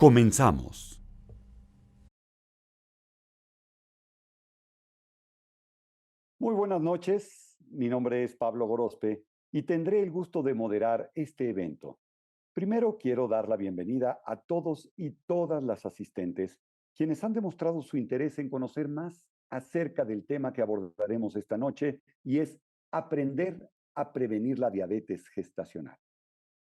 Comenzamos. Muy buenas noches, mi nombre es Pablo Gorospe y tendré el gusto de moderar este evento. Primero quiero dar la bienvenida a todos y todas las asistentes, quienes han demostrado su interés en conocer más acerca del tema que abordaremos esta noche, y es aprender a prevenir la diabetes gestacional.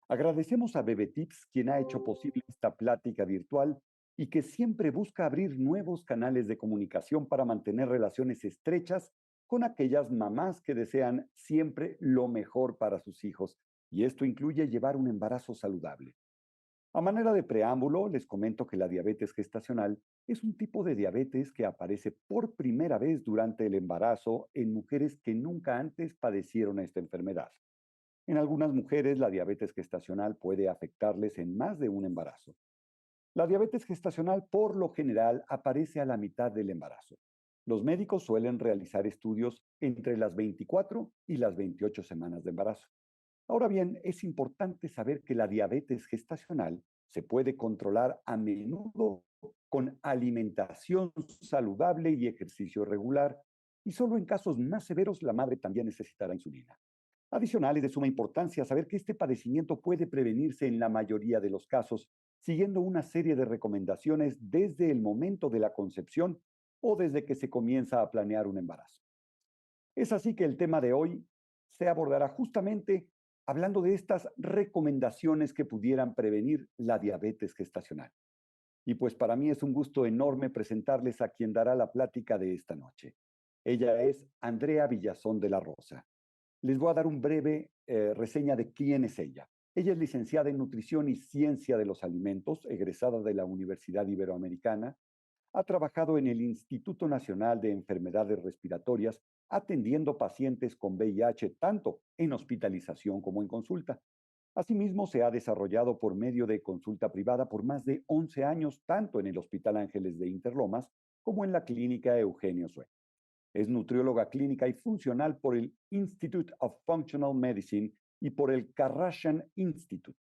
Agradecemos a BebeTips, quien ha hecho posible esta plática virtual y que siempre busca abrir nuevos canales de comunicación para mantener relaciones estrechas con aquellas mamás que desean siempre lo mejor para sus hijos, y esto incluye llevar un embarazo saludable. A manera de preámbulo, les comento que la diabetes gestacional es un tipo de diabetes que aparece por primera vez durante el embarazo en mujeres que nunca antes padecieron esta enfermedad. En algunas mujeres, la diabetes gestacional puede afectarles en más de un embarazo. La diabetes gestacional, por lo general, aparece a la mitad del embarazo. Los médicos suelen realizar estudios entre las 24 y las 28 semanas de embarazo. Ahora bien, es importante saber que la diabetes gestacional se puede controlar a menudo con alimentación saludable y ejercicio regular, y solo en casos más severos la madre también necesitará insulina. Adicional, es de suma importancia saber que este padecimiento puede prevenirse en la mayoría de los casos, siguiendo una serie de recomendaciones desde el momento de la concepción o desde que se comienza a planear un embarazo. Es así que el tema de hoy se abordará justamente hablando de estas recomendaciones que pudieran prevenir la diabetes gestacional. Y pues para mí es un gusto enorme presentarles a quien dará la plática de esta noche. Ella es Andrea Villazón de la Rosa. Les voy a dar un breve reseña de quién es ella. Ella es licenciada en Nutrición y Ciencia de los Alimentos, egresada de la Universidad Iberoamericana. Ha trabajado en el Instituto Nacional de Enfermedades Respiratorias, atendiendo pacientes con VIH tanto en hospitalización como en consulta. Asimismo, se ha desarrollado por medio de consulta privada por más de 11 años, tanto en el Hospital Ángeles de Interlomas como en la Clínica Eugenio Sue. Es nutrióloga clínica y funcional por el Institute of Functional Medicine y por el Kharrazian Institute.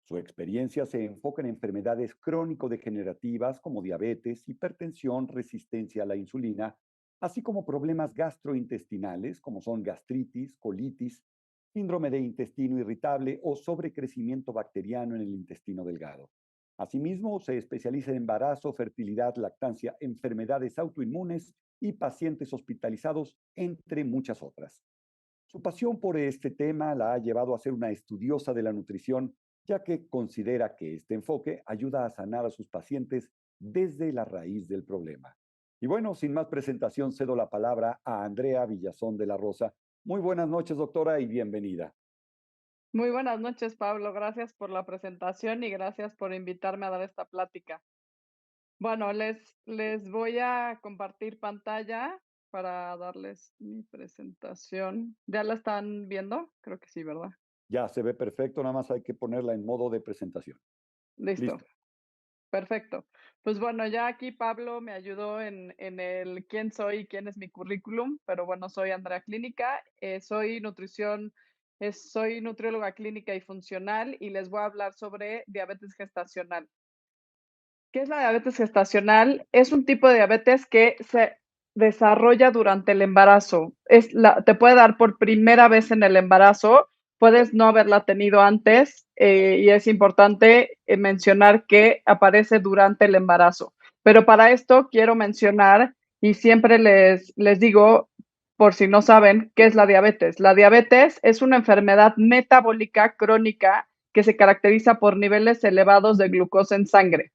Su experiencia se enfoca en enfermedades crónico-degenerativas como diabetes, hipertensión, resistencia a la insulina, así como problemas gastrointestinales como son gastritis, colitis, síndrome de intestino irritable o sobrecrecimiento bacteriano en el intestino delgado. Asimismo, se especializa en embarazo, fertilidad, lactancia, enfermedades autoinmunes y pacientes hospitalizados, entre muchas otras. Su pasión por este tema la ha llevado a ser una estudiosa de la nutrición, ya que considera que este enfoque ayuda a sanar a sus pacientes desde la raíz del problema. Y bueno, sin más presentación, cedo la palabra a Andrea Villazón de la Rosa. Muy buenas noches, doctora, y bienvenida. Muy buenas noches, Pablo. Gracias por la presentación y gracias por invitarme a dar esta plática. Bueno, les voy a compartir pantalla para darles mi presentación. ¿Ya la están viendo? Creo que sí, ¿verdad? Ya se ve perfecto, nada más hay que ponerla en modo de presentación. Listo, Listo. perfecto. Pues bueno, ya aquí Pablo me ayudó en el quién soy y quién es mi currículum, pero bueno, soy Andrea Clínica, soy nutrióloga clínica y funcional y les voy a hablar sobre diabetes gestacional. ¿Qué es la diabetes gestacional? Es un tipo de diabetes que se desarrolla durante el embarazo. Te puede dar por primera vez en el embarazo, puedes no haberla tenido antes, y es importante mencionar que aparece durante el embarazo. Pero para esto quiero mencionar, y siempre les digo, por si no saben, ¿qué es la diabetes? La diabetes es una enfermedad metabólica crónica que se caracteriza por niveles elevados de glucosa en sangre.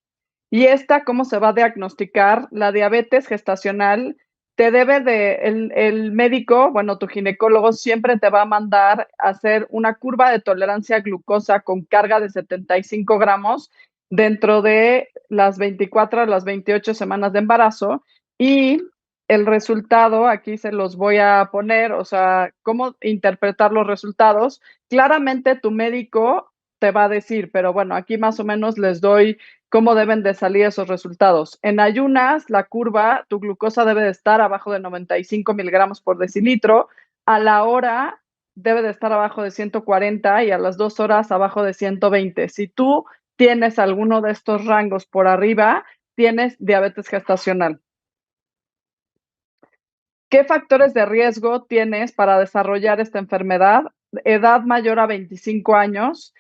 ¿Y cómo se va a diagnosticar? La diabetes gestacional el médico, bueno, tu ginecólogo siempre te va a mandar a hacer una curva de tolerancia a glucosa con carga de 75 gramos dentro de las 24 a las 28 semanas de embarazo, y el resultado, aquí se los voy a poner, o sea, cómo interpretar los resultados. Claramente tu médico te va a decir, pero bueno, aquí más o menos les doy cómo deben de salir esos resultados. En ayunas, la curva, tu glucosa debe de estar abajo de 95 miligramos por decilitro. A la hora debe de estar abajo de 140 y a las 2 horas abajo de 120. Si tú tienes alguno de estos rangos por arriba, tienes diabetes gestacional. ¿Qué factores de riesgo tienes para desarrollar esta enfermedad? Edad mayor a 25 años,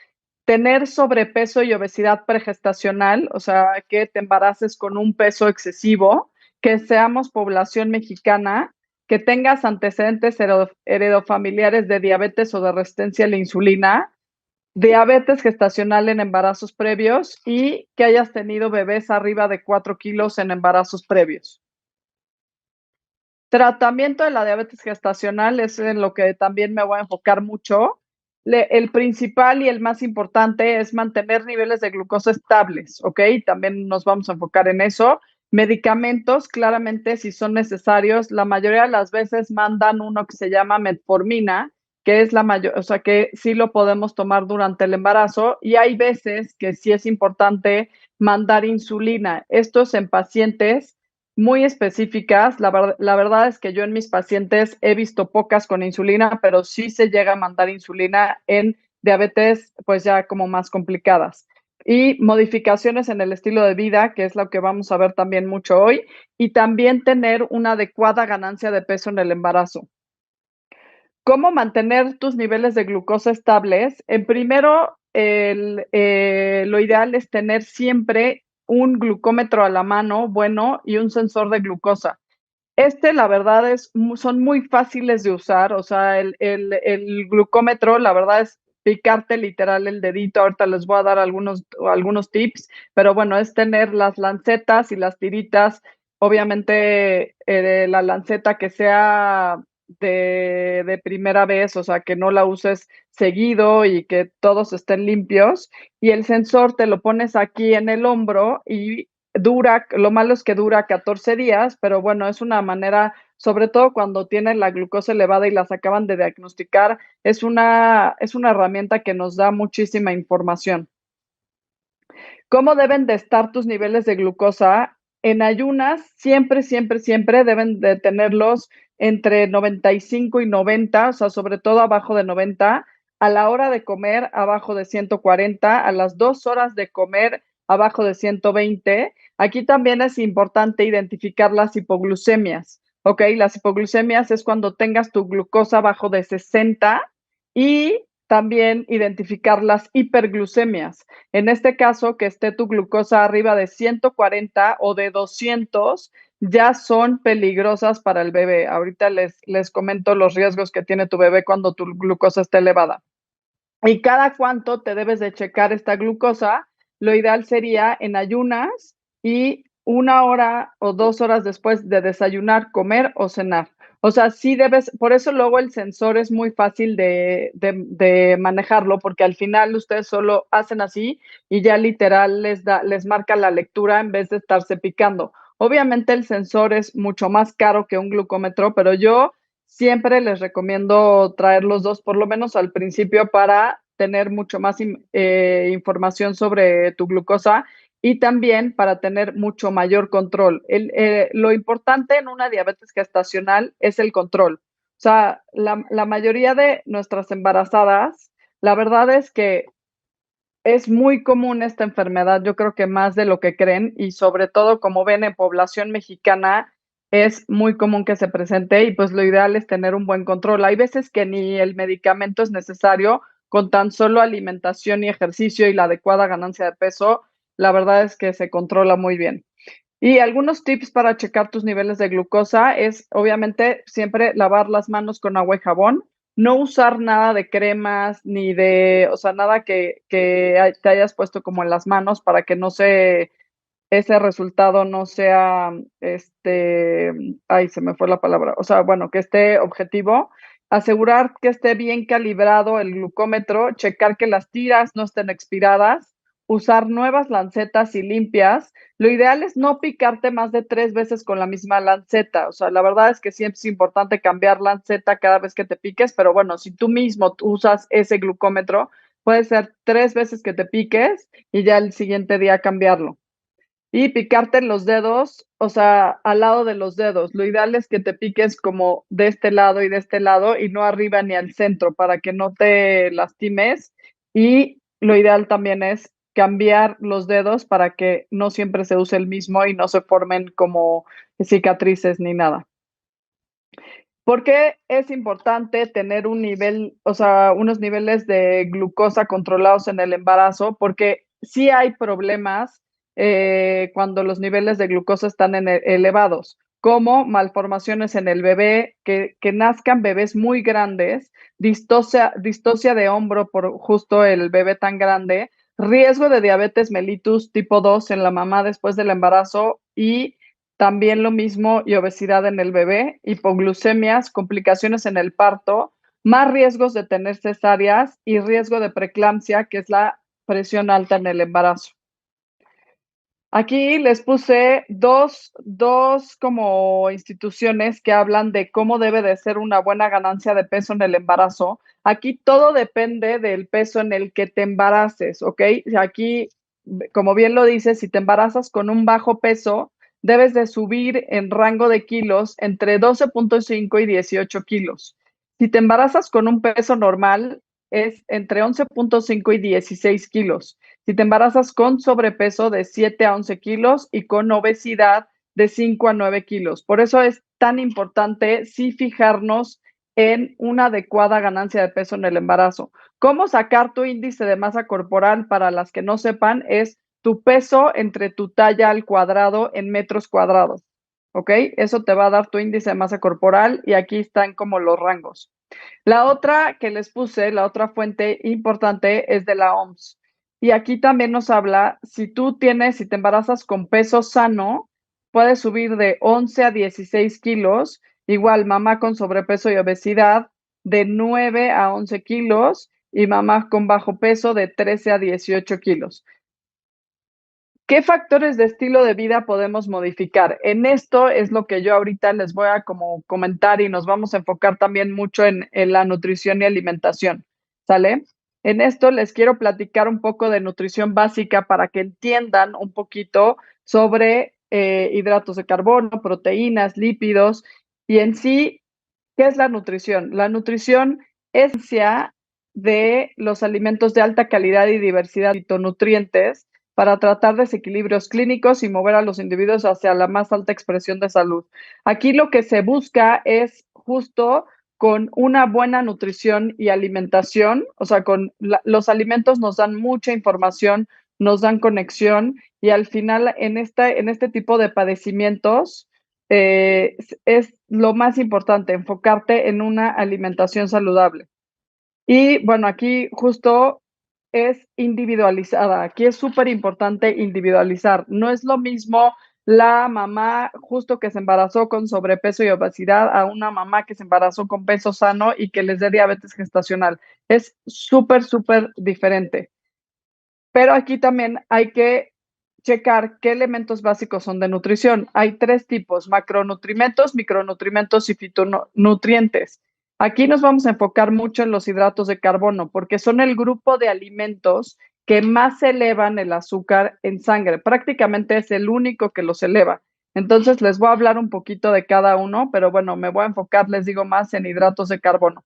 tener sobrepeso y obesidad pregestacional, o sea, que te embaraces con un peso excesivo, que seamos población mexicana, que tengas antecedentes heredofamiliares de diabetes o de resistencia a la insulina, diabetes gestacional en embarazos previos y que hayas tenido bebés arriba de 4 kilos en embarazos previos. Tratamiento de la diabetes gestacional es en lo que también me voy a enfocar mucho. El principal y el más importante es mantener niveles de glucosa estables, ¿ok? También nos vamos a enfocar en eso. Medicamentos, claramente, si son necesarios, la mayoría de las veces mandan uno que se llama metformina, que es la mayor, o sea, que sí lo podemos tomar durante el embarazo, y hay veces que sí es importante mandar insulina. Esto es en pacientes muy específicas. La verdad es que yo en mis pacientes he visto pocas con insulina, pero sí se llega a mandar insulina en diabetes, pues ya como más complicadas. Y modificaciones en el estilo de vida, que es lo que vamos a ver también mucho hoy, y también tener una adecuada ganancia de peso en el embarazo. ¿Cómo mantener tus niveles de glucosa estables? En primero, lo ideal es tener siempre un glucómetro a la mano bueno y un sensor de glucosa. La verdad son muy fáciles de usar, o sea, el glucómetro, la verdad es picarte literal el dedito. Ahorita les voy a dar algunos tips, pero bueno, es tener las lancetas y las tiritas, obviamente la lanceta que sea de primera vez, o sea, que no la uses seguido y que todos estén limpios, y el sensor te lo pones aquí en el hombro y lo malo es que dura 14 días, pero bueno, es una manera, sobre todo cuando tienen la glucosa elevada y las acaban de diagnosticar, es una herramienta que nos da muchísima información. ¿Cómo deben de estar tus niveles de glucosa? En ayunas, siempre, siempre, siempre deben de tenerlos entre 95 y 90, o sea, sobre todo abajo de 90, a la hora de comer abajo de 140, a las 2 horas de comer abajo de 120. Aquí también es importante identificar las hipoglucemias, ¿ok? Las hipoglucemias es cuando tengas tu glucosa abajo de 60, y también identificar las hiperglucemias. En este caso, que esté tu glucosa arriba de 140 o de 200, ya son peligrosas para el bebé. Ahorita les comento los riesgos que tiene tu bebé cuando tu glucosa está elevada. ¿Y cada cuánto te debes de checar esta glucosa? Lo ideal sería en ayunas y 1 hora o 2 horas después de desayunar, comer o cenar. O sea, sí debes, por eso luego el sensor es muy fácil de manejarlo, porque al final ustedes solo hacen así y ya literal les marca la lectura en vez de estarse picando. Obviamente el sensor es mucho más caro que un glucómetro, pero yo siempre les recomiendo traer los dos, por lo menos al principio, para tener mucho más información sobre tu glucosa y también para tener mucho mayor control. Lo importante en una diabetes gestacional es el control. O sea, la mayoría de nuestras embarazadas, la verdad es que es muy común esta enfermedad, yo creo que más de lo que creen, y sobre todo, como ven, en población mexicana es muy común que se presente, y pues lo ideal es tener un buen control. Hay veces que ni el medicamento es necesario, con tan solo alimentación y ejercicio y la adecuada ganancia de peso, la verdad es que se controla muy bien. Y algunos tips para checar tus niveles de glucosa es, obviamente, siempre lavar las manos con agua y jabón, no usar nada de cremas ni de, o sea, nada que te hayas puesto como en las manos para que ese resultado no sea, ay, se me fue la palabra, o sea, bueno, que esté objetivo. Asegurar que esté bien calibrado el glucómetro, checar que las tiras no estén expiradas, usar nuevas lancetas y limpias. Lo ideal es no picarte más de 3 veces con la misma lanceta. O sea, la verdad es que siempre es importante cambiar lanceta cada vez que te piques, pero bueno, si tú mismo usas ese glucómetro, puede ser 3 veces que te piques y ya el siguiente día cambiarlo. Y picarte en los dedos, o sea, al lado de los dedos. Lo ideal es que te piques como de este lado y de este lado, y no arriba ni al centro, para que no te lastimes. Y lo ideal también es cambiar los dedos para que no siempre se use el mismo y no se formen como cicatrices ni nada. ¿Por qué es importante tener un nivel, o sea, unos niveles de glucosa controlados en el embarazo? Porque sí hay problemas cuando los niveles de glucosa están elevados, como malformaciones en el bebé, que nazcan bebés muy grandes, distocia de hombro por justo el bebé tan grande, riesgo de diabetes mellitus tipo 2 en la mamá después del embarazo y también lo mismo y obesidad en el bebé, hipoglucemias, complicaciones en el parto, más riesgos de tener cesáreas y riesgo de preeclampsia, que es la presión alta en el embarazo. Aquí les puse dos como instituciones que hablan de cómo debe de ser una buena ganancia de peso en el embarazo. Aquí todo depende del peso en el que te embaraces, ¿ok? Aquí, como bien lo dice, si te embarazas con un bajo peso, debes de subir en rango de kilos entre 12.5 y 18 kilos. Si te embarazas con un peso normal, es entre 11.5 y 16 kilos. Si te embarazas con sobrepeso de 7 a 11 kilos y con obesidad de 5 a 9 kilos. Por eso es tan importante sí fijarnos en una adecuada ganancia de peso en el embarazo. ¿Cómo sacar tu índice de masa corporal? Para las que no sepan, es tu peso entre tu talla al cuadrado en metros cuadrados. ¿Ok? Eso te va a dar tu índice de masa corporal y aquí están como los rangos. La otra que les puse, la otra fuente importante es de la OMS. Y aquí también nos habla, si te embarazas con peso sano, puedes subir de 11 a 16 kilos, igual mamá con sobrepeso y obesidad de 9 a 11 kilos y mamá con bajo peso de 13 a 18 kilos. ¿Qué factores de estilo de vida podemos modificar? En esto es lo que yo ahorita les voy a como comentar y nos vamos a enfocar también mucho en la nutrición y alimentación, ¿sale? En esto les quiero platicar un poco de nutrición básica para que entiendan un poquito sobre hidratos de carbono, proteínas, lípidos y en sí, ¿qué es la nutrición? La nutrición es la ciencia de los alimentos de alta calidad y diversidad de fitonutrientes para tratar desequilibrios clínicos y mover a los individuos hacia la más alta expresión de salud. Aquí lo que se busca es justo con una buena nutrición y alimentación, o sea, los alimentos nos dan mucha información, nos dan conexión y al final en este tipo de padecimientos es lo más importante, enfocarte en una alimentación saludable. Y bueno, aquí justo es individualizada. Aquí es súper importante individualizar. No es lo mismo la mamá justo que se embarazó con sobrepeso y obesidad a una mamá que se embarazó con peso sano y que les dé diabetes gestacional. Es súper, súper diferente. Pero aquí también hay que checar qué elementos básicos son de nutrición. Hay 3 tipos: macronutrimentos, micronutrimentos y fitonutrientes. Aquí nos vamos a enfocar mucho en los hidratos de carbono, porque son el grupo de alimentos que más elevan el azúcar en sangre. Prácticamente es el único que los eleva. Entonces, les voy a hablar un poquito de cada uno, pero bueno, me voy a enfocar, les digo, más en hidratos de carbono.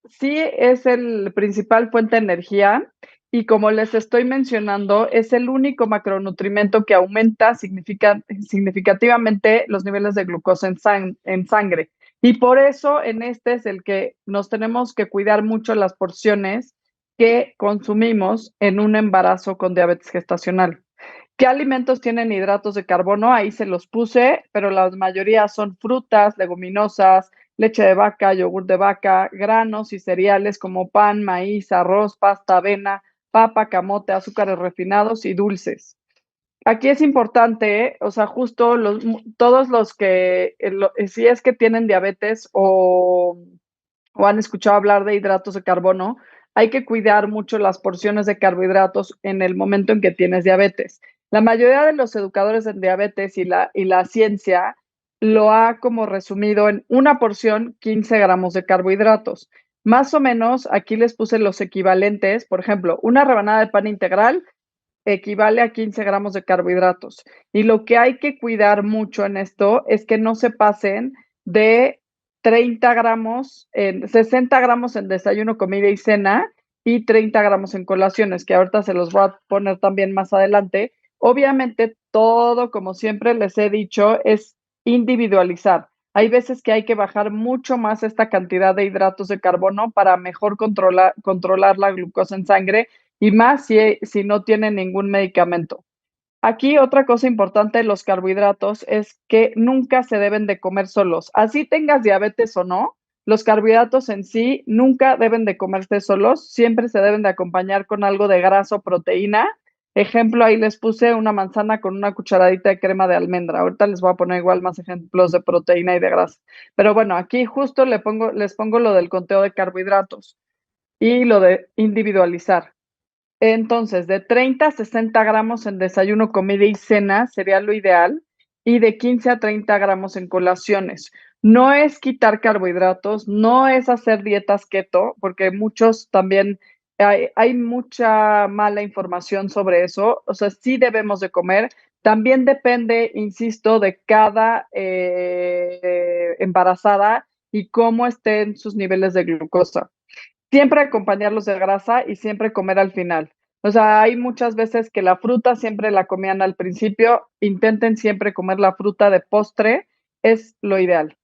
Sí, es el principal fuente de energía y como les estoy mencionando, es el único macronutrimento que aumenta significativamente los niveles de glucosa en sangre. Y por eso en este es el que nos tenemos que cuidar mucho las porciones que consumimos en un embarazo con diabetes gestacional. ¿Qué alimentos tienen hidratos de carbono? Ahí se los puse, pero la mayoría son frutas, leguminosas, leche de vaca, yogur de vaca, granos y cereales como pan, maíz, arroz, pasta, avena, papa, camote, azúcares refinados y dulces. Aquí es importante, o sea, justo todos los que, si es que tienen diabetes o han escuchado hablar de hidratos de carbono, hay que cuidar mucho las porciones de carbohidratos en el momento en que tienes diabetes. La mayoría de los educadores en diabetes y la ciencia lo ha como resumido en una porción, 15 gramos de carbohidratos. Más o menos, aquí les puse los equivalentes. Por ejemplo, una rebanada de pan integral equivale a 15 gramos de carbohidratos. Y lo que hay que cuidar mucho en esto es que no se pasen de 30 gramos, 60 gramos en desayuno, comida y cena y 30 gramos en colaciones, que ahorita se los voy a poner también más adelante. Obviamente, todo, como siempre les he dicho, es individualizar. Hay veces que hay que bajar mucho más esta cantidad de hidratos de carbono para mejor controlar la glucosa en sangre y más si no tienen ningún medicamento. Aquí otra cosa importante de los carbohidratos es que nunca se deben de comer solos. Así tengas diabetes o no, los carbohidratos en sí nunca deben de comerse solos, siempre se deben de acompañar con algo de grasa o proteína. Ejemplo, ahí les puse una manzana con una cucharadita de crema de almendra. Ahorita les voy a poner igual más ejemplos de proteína y de grasa. Pero bueno, aquí justo les pongo lo del conteo de carbohidratos y lo de individualizar. Entonces, de 30 a 60 gramos en desayuno, comida y cena sería lo ideal, y de 15 a 30 gramos en colaciones. No es quitar carbohidratos, no es hacer dietas keto, porque muchos también hay mucha mala información sobre eso. O sea, sí debemos de comer. También depende, insisto, de cada embarazada y cómo estén sus niveles de glucosa. Siempre acompañarlos de grasa y siempre comer al final. O sea, hay muchas veces que la fruta siempre la comían al principio, intenten siempre comer la fruta de postre, es lo ideal.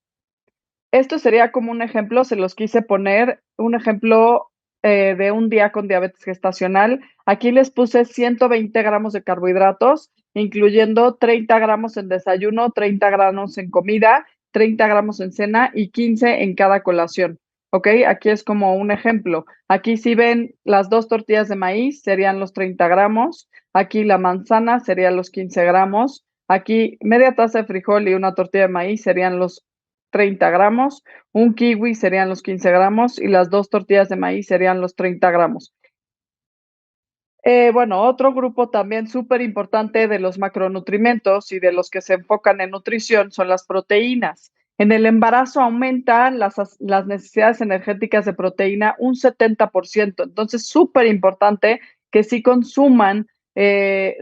Esto sería como un ejemplo, se los quise poner, un ejemplo de un día con diabetes gestacional. Aquí les puse 120 gramos de carbohidratos, incluyendo 30 gramos en desayuno, 30 gramos en comida, 30 gramos en cena y 15 en cada colación. ¿Ok? Aquí es como un ejemplo. Aquí si ven las 2 tortillas de maíz serían los 30 gramos. Aquí la manzana serían los 15 gramos. Aquí media taza de frijol y una tortilla de maíz serían los 30 gramos, un kiwi serían los 15 gramos y las 2 tortillas de maíz serían los 30 gramos. Bueno, otro grupo también súper importante de los macronutrimentos y de los que se enfocan en nutrición son las proteínas. En el embarazo aumentan las necesidades energéticas de proteína un 70%. Entonces, súper importante que sí consuman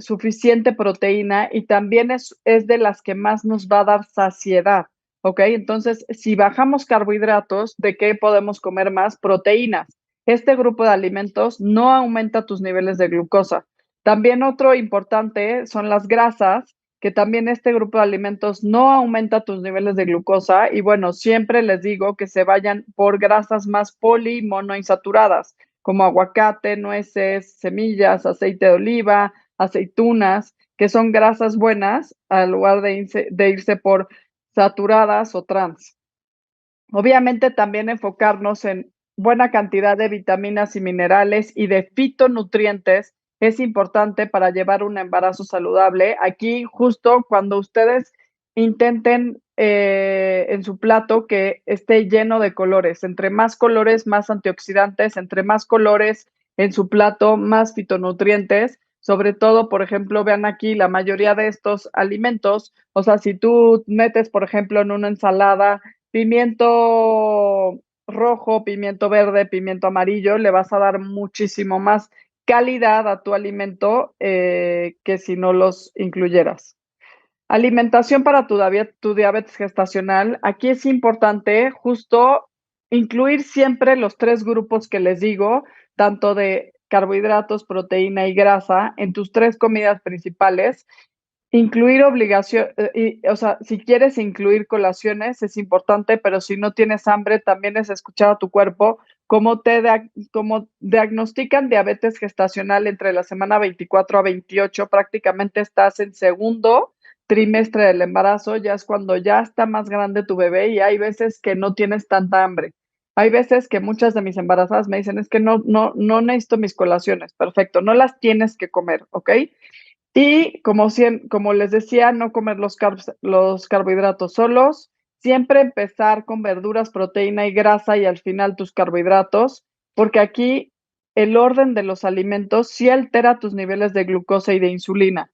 suficiente proteína y también es de las que más nos va a dar saciedad. ¿Ok? Entonces, si bajamos carbohidratos, ¿de qué podemos comer más? Proteínas. Este grupo de alimentos no aumenta tus niveles de glucosa. También otro importante son las grasas, que también este grupo de alimentos no aumenta tus niveles de glucosa. Y bueno, siempre les digo que se vayan por grasas más polimonoinsaturadas, como aguacate, nueces, semillas, aceite de oliva, aceitunas, que son grasas buenas, al lugar de irse por saturadas o trans. Obviamente también enfocarnos en buena cantidad de vitaminas y minerales y de fitonutrientes es importante para llevar un embarazo saludable. Aquí justo cuando ustedes intenten en su plato que esté lleno de colores, entre más colores, más antioxidantes, entre más colores en su plato, más fitonutrientes. Sobre todo, por ejemplo, vean aquí la mayoría de estos alimentos, o sea, si tú metes, por ejemplo, en una ensalada pimiento rojo, pimiento verde, pimiento amarillo, le vas a dar muchísimo más calidad a tu alimento que si no los incluyeras. Alimentación para tu diabetes gestacional. Aquí es importante justo incluir siempre los 3 grupos que les digo, tanto de carbohidratos, proteína y grasa en tus 3 comidas principales. Incluir obligación, o sea, si quieres incluir colaciones es importante, pero si no tienes hambre, también es escuchar a tu cuerpo. Como diagnostican diabetes gestacional entre la semana 24 a 28, prácticamente estás en segundo trimestre del embarazo, ya es cuando ya está más grande tu bebé y hay veces que no tienes tanta hambre. Hay veces que muchas de mis embarazadas me dicen, es que no necesito mis colaciones. Perfecto, no las tienes que comer, ¿ok? Y como les decía, no comer los carbohidratos solos, siempre empezar con verduras, proteína y grasa y al final tus carbohidratos, porque aquí el orden de los alimentos sí altera tus niveles de glucosa y de insulina.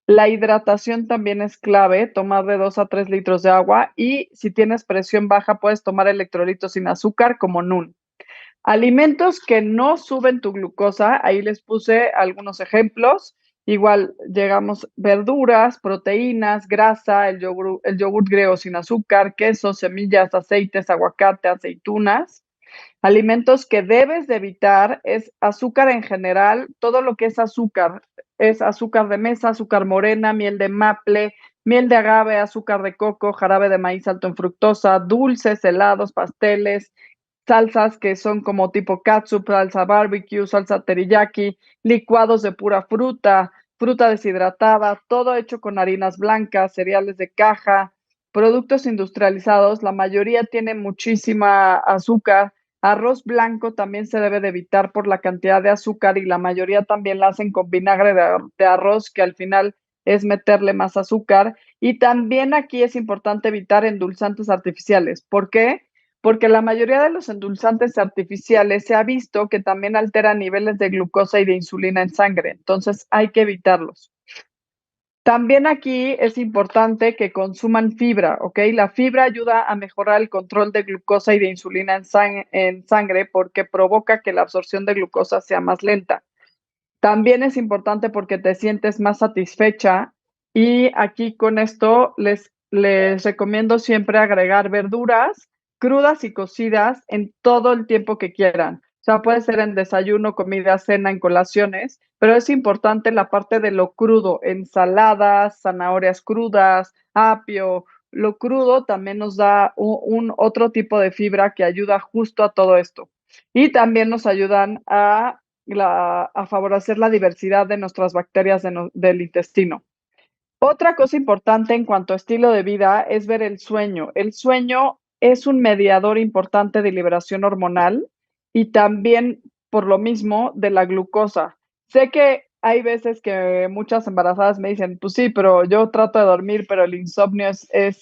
La hidratación también es clave, tomar de 2 a 3 litros de agua y si tienes presión baja puedes tomar electrolitos sin azúcar como NUN. Alimentos que no suben tu glucosa, ahí les puse algunos ejemplos. Igual llegamos verduras, proteínas, grasa, el yogur griego sin azúcar, queso, semillas, aceites, aguacate, aceitunas. Alimentos que debes de evitar es azúcar en general, todo lo que es azúcar de mesa, azúcar morena, miel de maple, miel de agave, azúcar de coco, jarabe de maíz alto en fructosa, dulces, helados, pasteles, salsas que son como tipo catsup, salsa barbecue, salsa teriyaki, licuados de pura fruta, fruta deshidratada, todo hecho con harinas blancas, cereales de caja, productos industrializados, la mayoría tienen muchísima azúcar. Arroz blanco también se debe de evitar por la cantidad de azúcar y la mayoría también la hacen con vinagre de arroz, que al final es meterle más azúcar. Y también aquí es importante evitar endulzantes artificiales. ¿Por qué? Porque la mayoría de los endulzantes artificiales se ha visto que también alteran niveles de glucosa y de insulina en sangre, entonces hay que evitarlos. También aquí es importante que consuman fibra, ¿ok? La fibra ayuda a mejorar el control de glucosa y de insulina en sangre porque provoca que la absorción de glucosa sea más lenta. También es importante porque te sientes más satisfecha y aquí con esto les recomiendo siempre agregar verduras crudas y cocidas en todo el tiempo que quieran. O sea, puede ser en desayuno, comida, cena, en colaciones, pero es importante la parte de lo crudo, ensaladas, zanahorias crudas, apio. Lo crudo también nos da un otro tipo de fibra que ayuda justo a todo esto. Y también nos ayudan a favorecer la diversidad de nuestras bacterias del intestino. Otra cosa importante en cuanto a estilo de vida es ver el sueño. El sueño es un mediador importante de liberación hormonal y también, por lo mismo, de la glucosa. Sé que hay veces que muchas embarazadas me dicen, pues sí, pero yo trato de dormir, pero el insomnio eh,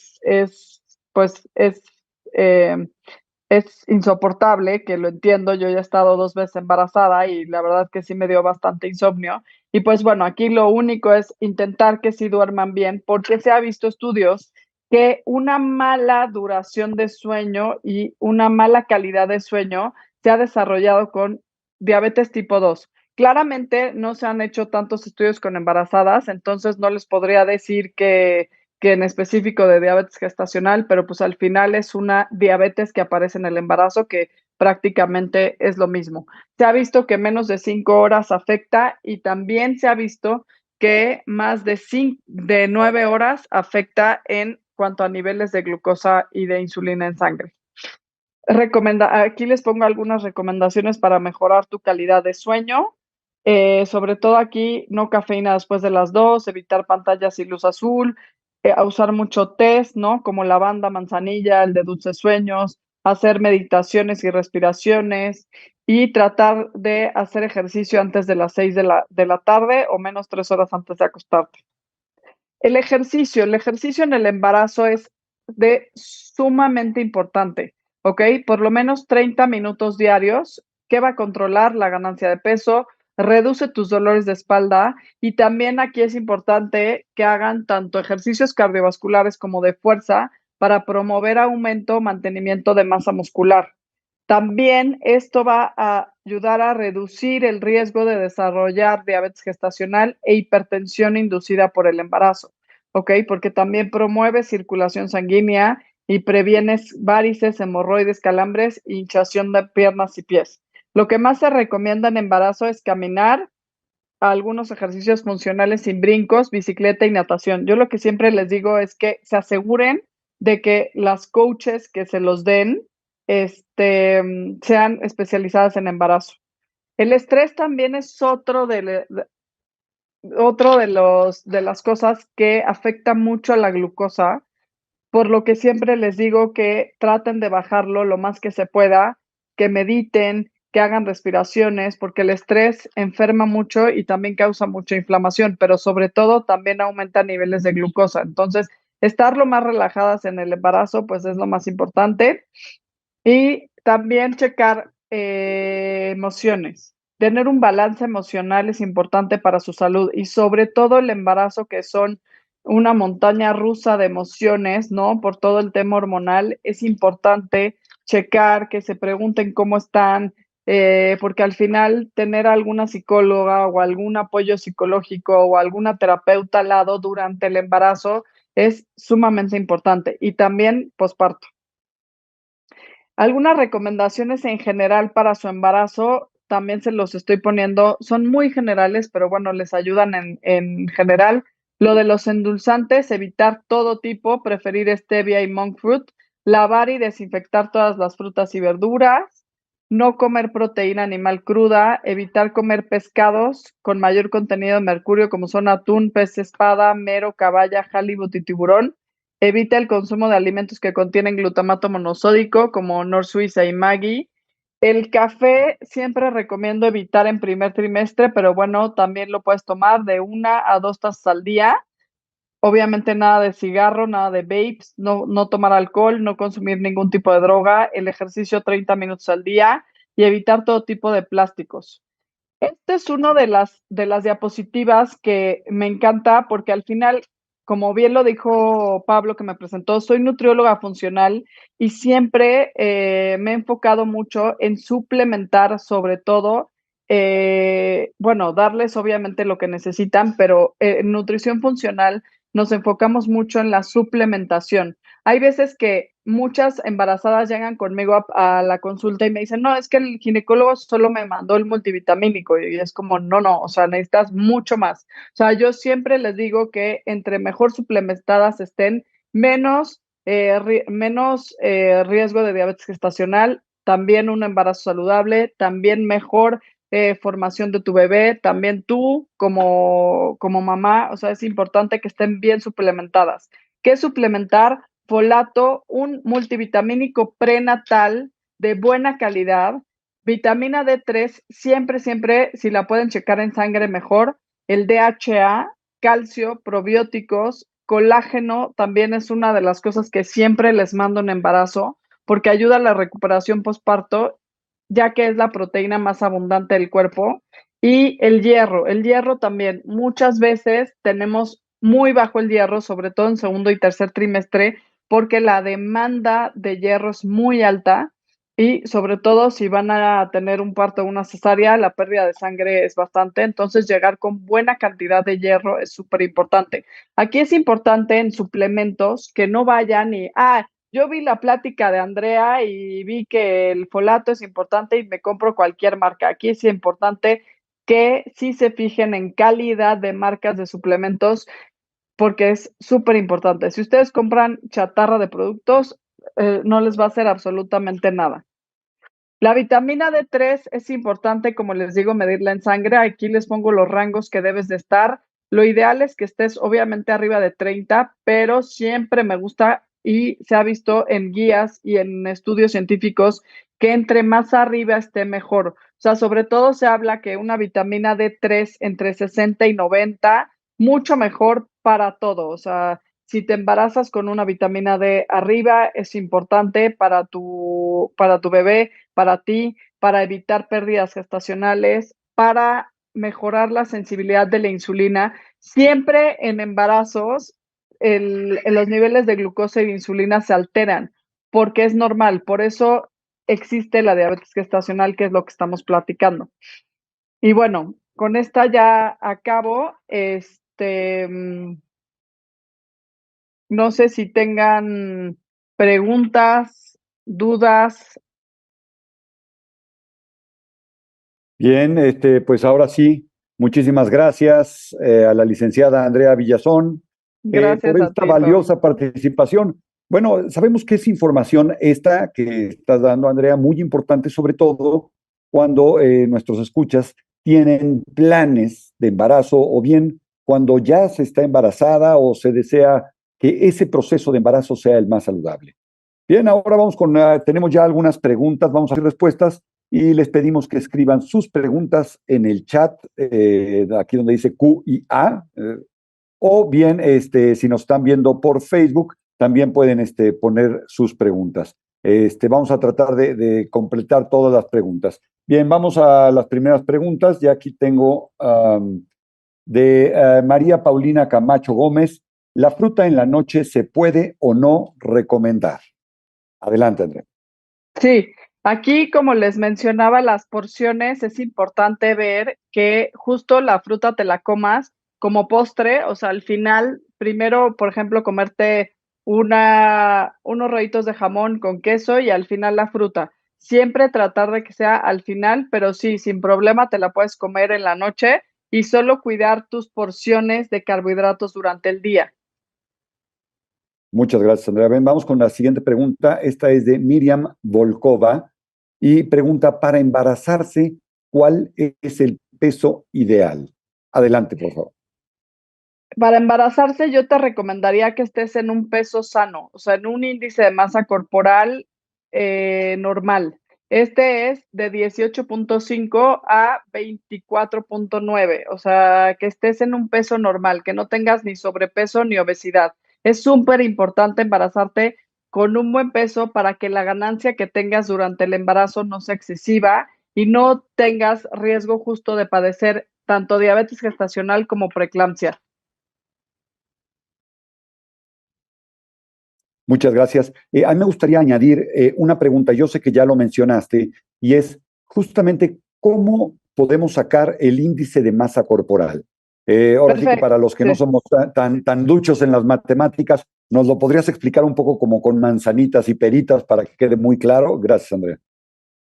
es insoportable, que lo entiendo, yo ya he estado 2 veces embarazada y la verdad es que sí me dio bastante insomnio. Y pues bueno, aquí lo único es intentar que sí duerman bien, porque se ha visto estudios que una mala duración de sueño y una mala calidad de sueño se ha desarrollado con diabetes tipo 2. Claramente no se han hecho tantos estudios con embarazadas, entonces no les podría decir que en específico de diabetes gestacional, pero pues al final es una diabetes que aparece en el embarazo, que prácticamente es lo mismo. Se ha visto que menos de 5 horas afecta y también se ha visto que más de 9 horas afecta en cuanto a niveles de glucosa y de insulina en sangre. Aquí les pongo algunas recomendaciones para mejorar tu calidad de sueño. Sobre todo aquí, no cafeína después de las 2, evitar pantallas y luz azul, a usar mucho tés, ¿no? Como lavanda, manzanilla, el de dulces sueños, hacer meditaciones y respiraciones y tratar de hacer ejercicio antes de las 6 de la tarde o menos 3 horas antes de acostarte. El ejercicio en el embarazo es de sumamente importante, ¿ok? Por lo menos 30 minutos diarios, que va a controlar la ganancia de peso, reduce tus dolores de espalda y también aquí es importante que hagan tanto ejercicios cardiovasculares como de fuerza para promover aumento o mantenimiento de masa muscular. También esto va a ayudar a reducir el riesgo de desarrollar diabetes gestacional e hipertensión inducida por el embarazo, ¿ok? Porque también promueve circulación sanguínea y previenes varices, hemorroides, calambres, hinchazón de piernas y pies. Lo que más se recomienda en embarazo es caminar, algunos ejercicios funcionales sin brincos, bicicleta y natación. Yo lo que siempre les digo es que se aseguren de que las coaches que se los den sean especializadas en embarazo. El estrés también es de las cosas que afecta mucho a la glucosa, por lo que siempre les digo que traten de bajarlo lo más que se pueda, que mediten, que hagan respiraciones, porque el estrés enferma mucho y también causa mucha inflamación, pero sobre todo también aumenta niveles de glucosa. Entonces, estar lo más relajadas en el embarazo, pues es lo más importante. Y también checar emociones. Tener un balance emocional es importante para su salud y sobre todo el embarazo, que son una montaña rusa de emociones, ¿no? Por todo el tema hormonal, es importante checar, que se pregunten cómo están, porque al final tener alguna psicóloga o algún apoyo psicológico o alguna terapeuta al lado durante el embarazo es sumamente importante y también posparto. Algunas recomendaciones en general para su embarazo, también se los estoy poniendo, son muy generales, pero bueno, les ayudan en general. Lo de los endulzantes, evitar todo tipo, preferir stevia y monk fruit, lavar y desinfectar todas las frutas y verduras, no comer proteína animal cruda, evitar comer pescados con mayor contenido de mercurio, como son atún, pez espada, mero, caballa, halibut y tiburón. Evita el consumo de alimentos que contienen glutamato monosódico, como Nor Suiza y Maggi. El café siempre recomiendo evitar en primer trimestre, pero bueno, también lo puedes tomar de 1 a 2 tazas al día. Obviamente nada de cigarro, nada de vapes, no tomar alcohol, no consumir ningún tipo de droga, el ejercicio 30 minutos al día y evitar todo tipo de plásticos. Este es uno de las diapositivas que me encanta porque al final, como bien lo dijo Pablo que me presentó, soy nutrióloga funcional y siempre me he enfocado mucho en suplementar, sobre todo, bueno, darles obviamente lo que necesitan, pero en nutrición funcional nos enfocamos mucho en la suplementación. Hay veces que muchas embarazadas llegan conmigo a la consulta y me dicen, no, es que el ginecólogo solo me mandó el multivitamínico y es como, no, no, o sea, necesitas mucho más. O sea, yo siempre les digo que entre mejor suplementadas estén, menos riesgo de diabetes gestacional, también un embarazo saludable, también mejor formación de tu bebé, también tú como mamá, o sea, es importante que estén bien suplementadas. ¿Qué suplementar? Folato, un multivitamínico prenatal de buena calidad, vitamina D3, siempre, siempre, si la pueden checar en sangre mejor, el DHA, calcio, probióticos, colágeno, también es una de las cosas que siempre les mando en embarazo, porque ayuda a la recuperación postparto, ya que es la proteína más abundante del cuerpo, y el hierro también, muchas veces tenemos muy bajo el hierro, sobre todo en segundo y tercer trimestre, porque la demanda de hierro es muy alta y sobre todo si van a tener un parto o una cesárea, la pérdida de sangre es bastante, entonces llegar con buena cantidad de hierro es súper importante. Aquí es importante en suplementos que no vayan y, yo vi la plática de Andrea y vi que el folato es importante y me compro cualquier marca. Aquí es importante que sí se fijen en calidad de marcas de suplementos porque es súper importante. Si ustedes compran chatarra de productos, no les va a hacer absolutamente nada. La vitamina D3 es importante, como les digo, medirla en sangre. Aquí les pongo los rangos que debes de estar. Lo ideal es que estés obviamente arriba de 30, pero siempre me gusta y se ha visto en guías y en estudios científicos que entre más arriba esté mejor. O sea, sobre todo se habla que una vitamina D3 entre 60 y 90, mucho mejor para todo. O sea, si te embarazas con una vitamina D arriba, es importante para tu bebé, para ti, para evitar pérdidas gestacionales, para mejorar la sensibilidad de la insulina. Siempre en embarazos, los niveles de glucosa y de insulina se alteran porque es normal. Por eso existe la diabetes gestacional, que es lo que estamos platicando. Y bueno, con esta ya acabo. No sé si tengan preguntas, dudas. Bien, pues ahora sí, muchísimas gracias a la licenciada Andrea Villazón por Gracias a esta ti, Pablo. valiosa participación. Bueno, sabemos que es información esta que estás dando, Andrea, muy importante, sobre todo cuando nuestros escuchas tienen planes de embarazo o bien cuando ya se está embarazada o se desea que ese proceso de embarazo sea el más saludable. Bien, ahora vamos tenemos ya algunas preguntas, vamos a hacer respuestas y les pedimos que escriban sus preguntas en el chat, aquí donde dice Q y A, o bien si nos están viendo por Facebook, también pueden poner sus preguntas. Vamos a tratar de completar todas las preguntas. Bien, vamos a las primeras preguntas. Ya aquí tengo de María Paulina Camacho Gómez. ¿La fruta en la noche se puede o no recomendar? Adelante, Andrea. Sí, aquí, como les mencionaba, las porciones, es importante ver que justo la fruta te la comas como postre, o sea, al final, primero, por ejemplo, comerte unos rollitos de jamón con queso y al final la fruta. Siempre tratar de que sea al final, pero sí, sin problema te la puedes comer en la noche y solo cuidar tus porciones de carbohidratos durante el día. Muchas gracias, Andrea. Bien, vamos con la siguiente pregunta. Esta es de Miriam Volkova y pregunta, para embarazarse, ¿cuál es el peso ideal? Adelante, por favor. Para embarazarse, yo te recomendaría que estés en un peso sano, o sea, en un índice de masa corporal normal. Este es de 18.5 a 24.9, o sea, que estés en un peso normal, que no tengas ni sobrepeso ni obesidad. Es súper importante embarazarte con un buen peso para que la ganancia que tengas durante el embarazo no sea excesiva y no tengas riesgo justo de padecer tanto diabetes gestacional como preeclampsia. Muchas gracias. A mí me gustaría añadir una pregunta. Yo sé que ya lo mencionaste y es justamente cómo podemos sacar el índice de masa corporal. Ahora sí que Perfecto, para los que no sí, somos tan duchos en las matemáticas, ¿nos lo podrías explicar un poco como con manzanitas y peritas para que quede muy claro? Gracias, Andrea.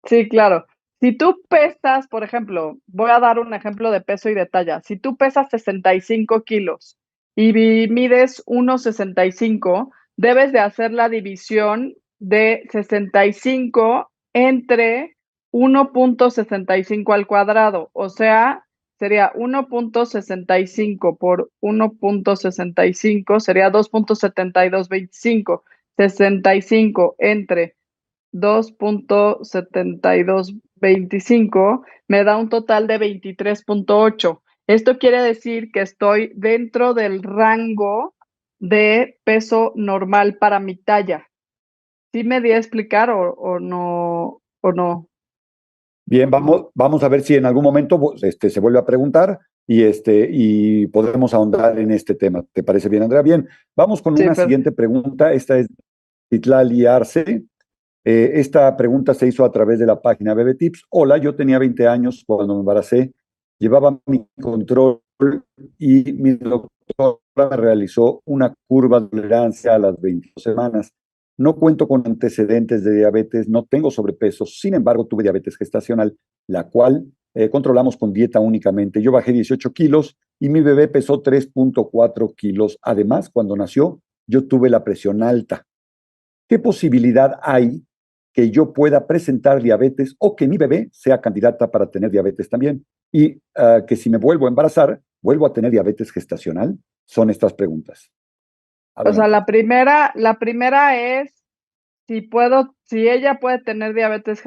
sí, claro. Si tú pesas, por ejemplo, voy a dar un ejemplo de peso y de talla. Si tú pesas 65 kilos y mides 1,65, debes de hacer la división de 65 entre 1.65 al cuadrado. O sea, sería 1.65 por 1.65, sería 2.7225. 65 entre 2.7225 me da un total de 23.8. Esto quiere decir que estoy dentro del rango de peso normal para mi talla. ¿Sí me di a explicar o no? ¿O no? Bien, vamos a ver si en algún momento se vuelve a preguntar y podemos ahondar en este tema. ¿Te parece bien, Andrea? Bien, vamos con Sí, una perfecto. siguiente pregunta. Esta es de Citlali Arce. Esta pregunta se hizo a través de la página BBTips. Hola, yo tenía 20 años cuando me embaracé, llevaba mi control y mi doctora me realizó una curva de tolerancia a las 22 semanas. No cuento con antecedentes de diabetes, no tengo sobrepeso, sin embargo tuve diabetes gestacional, la cual controlamos con dieta únicamente. Yo bajé 18 kilos y mi bebé pesó 3.4 kilos. Además, cuando nació, yo tuve la presión alta. ¿Qué posibilidad hay que yo pueda presentar diabetes o que mi bebé sea candidata para tener diabetes también? Y que si me vuelvo a embarazar, vuelvo a tener diabetes gestacional. Son estas preguntas. O sea, Adelante. la primera es si ella puede tener diabetes,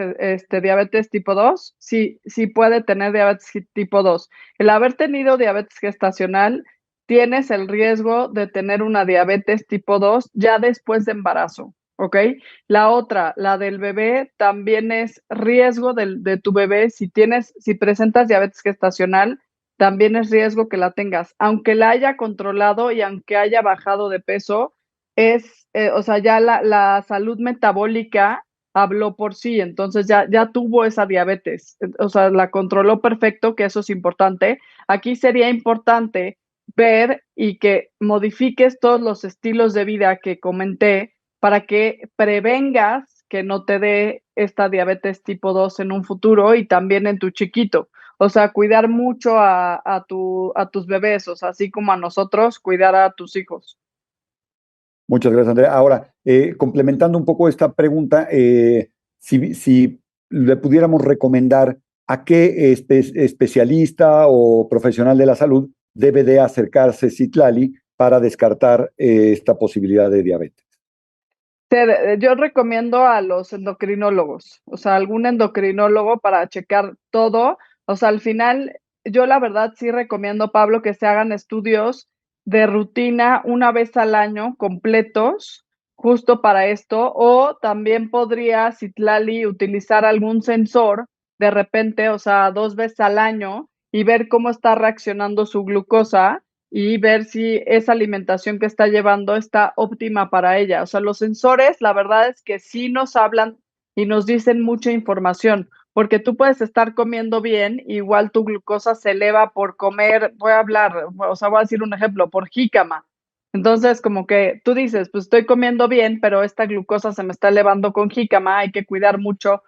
diabetes tipo 2, sí, sí puede tener diabetes tipo 2. El haber tenido diabetes gestacional, tienes el riesgo de tener una diabetes tipo 2 ya después de embarazo, ¿ok? La otra, la del bebé, también es riesgo de tu bebé. Si presentas diabetes gestacional, también es riesgo que la tengas. Aunque la haya controlado y aunque haya bajado de peso, o sea, ya la salud metabólica habló por sí, entonces ya tuvo esa diabetes, o sea, la controló perfecto, que eso es importante. Aquí sería importante ver y que modifiques todos los estilos de vida que comenté para que prevengas que no te dé esta diabetes tipo 2 en un futuro y también en tu chiquito. O sea, cuidar mucho a tus bebés, o sea, así como a nosotros, cuidar a tus hijos. Muchas gracias, Andrea. Ahora, complementando un poco esta pregunta, si le pudiéramos recomendar a qué especialista o profesional de la salud debe de acercarse Citlali para descartar esta posibilidad de diabetes. Yo recomiendo a los endocrinólogos, o sea, algún endocrinólogo para checar todo. O sea, al final, yo la verdad sí recomiendo, Pablo, que se hagan estudios de rutina una vez al año completos, justo para esto. O también podría Citlali utilizar algún sensor de repente, o sea, 2 veces al año y ver cómo está reaccionando su glucosa y ver si esa alimentación que está llevando está óptima para ella. O sea, los sensores, la verdad es que sí nos hablan y nos dicen mucha información, porque tú puedes estar comiendo bien, igual tu glucosa se eleva por comer, voy a hablar, o sea, voy a decir un ejemplo, por jícama. Entonces, como que tú dices, pues estoy comiendo bien, pero esta glucosa se me está elevando con jícama, hay que cuidar mucho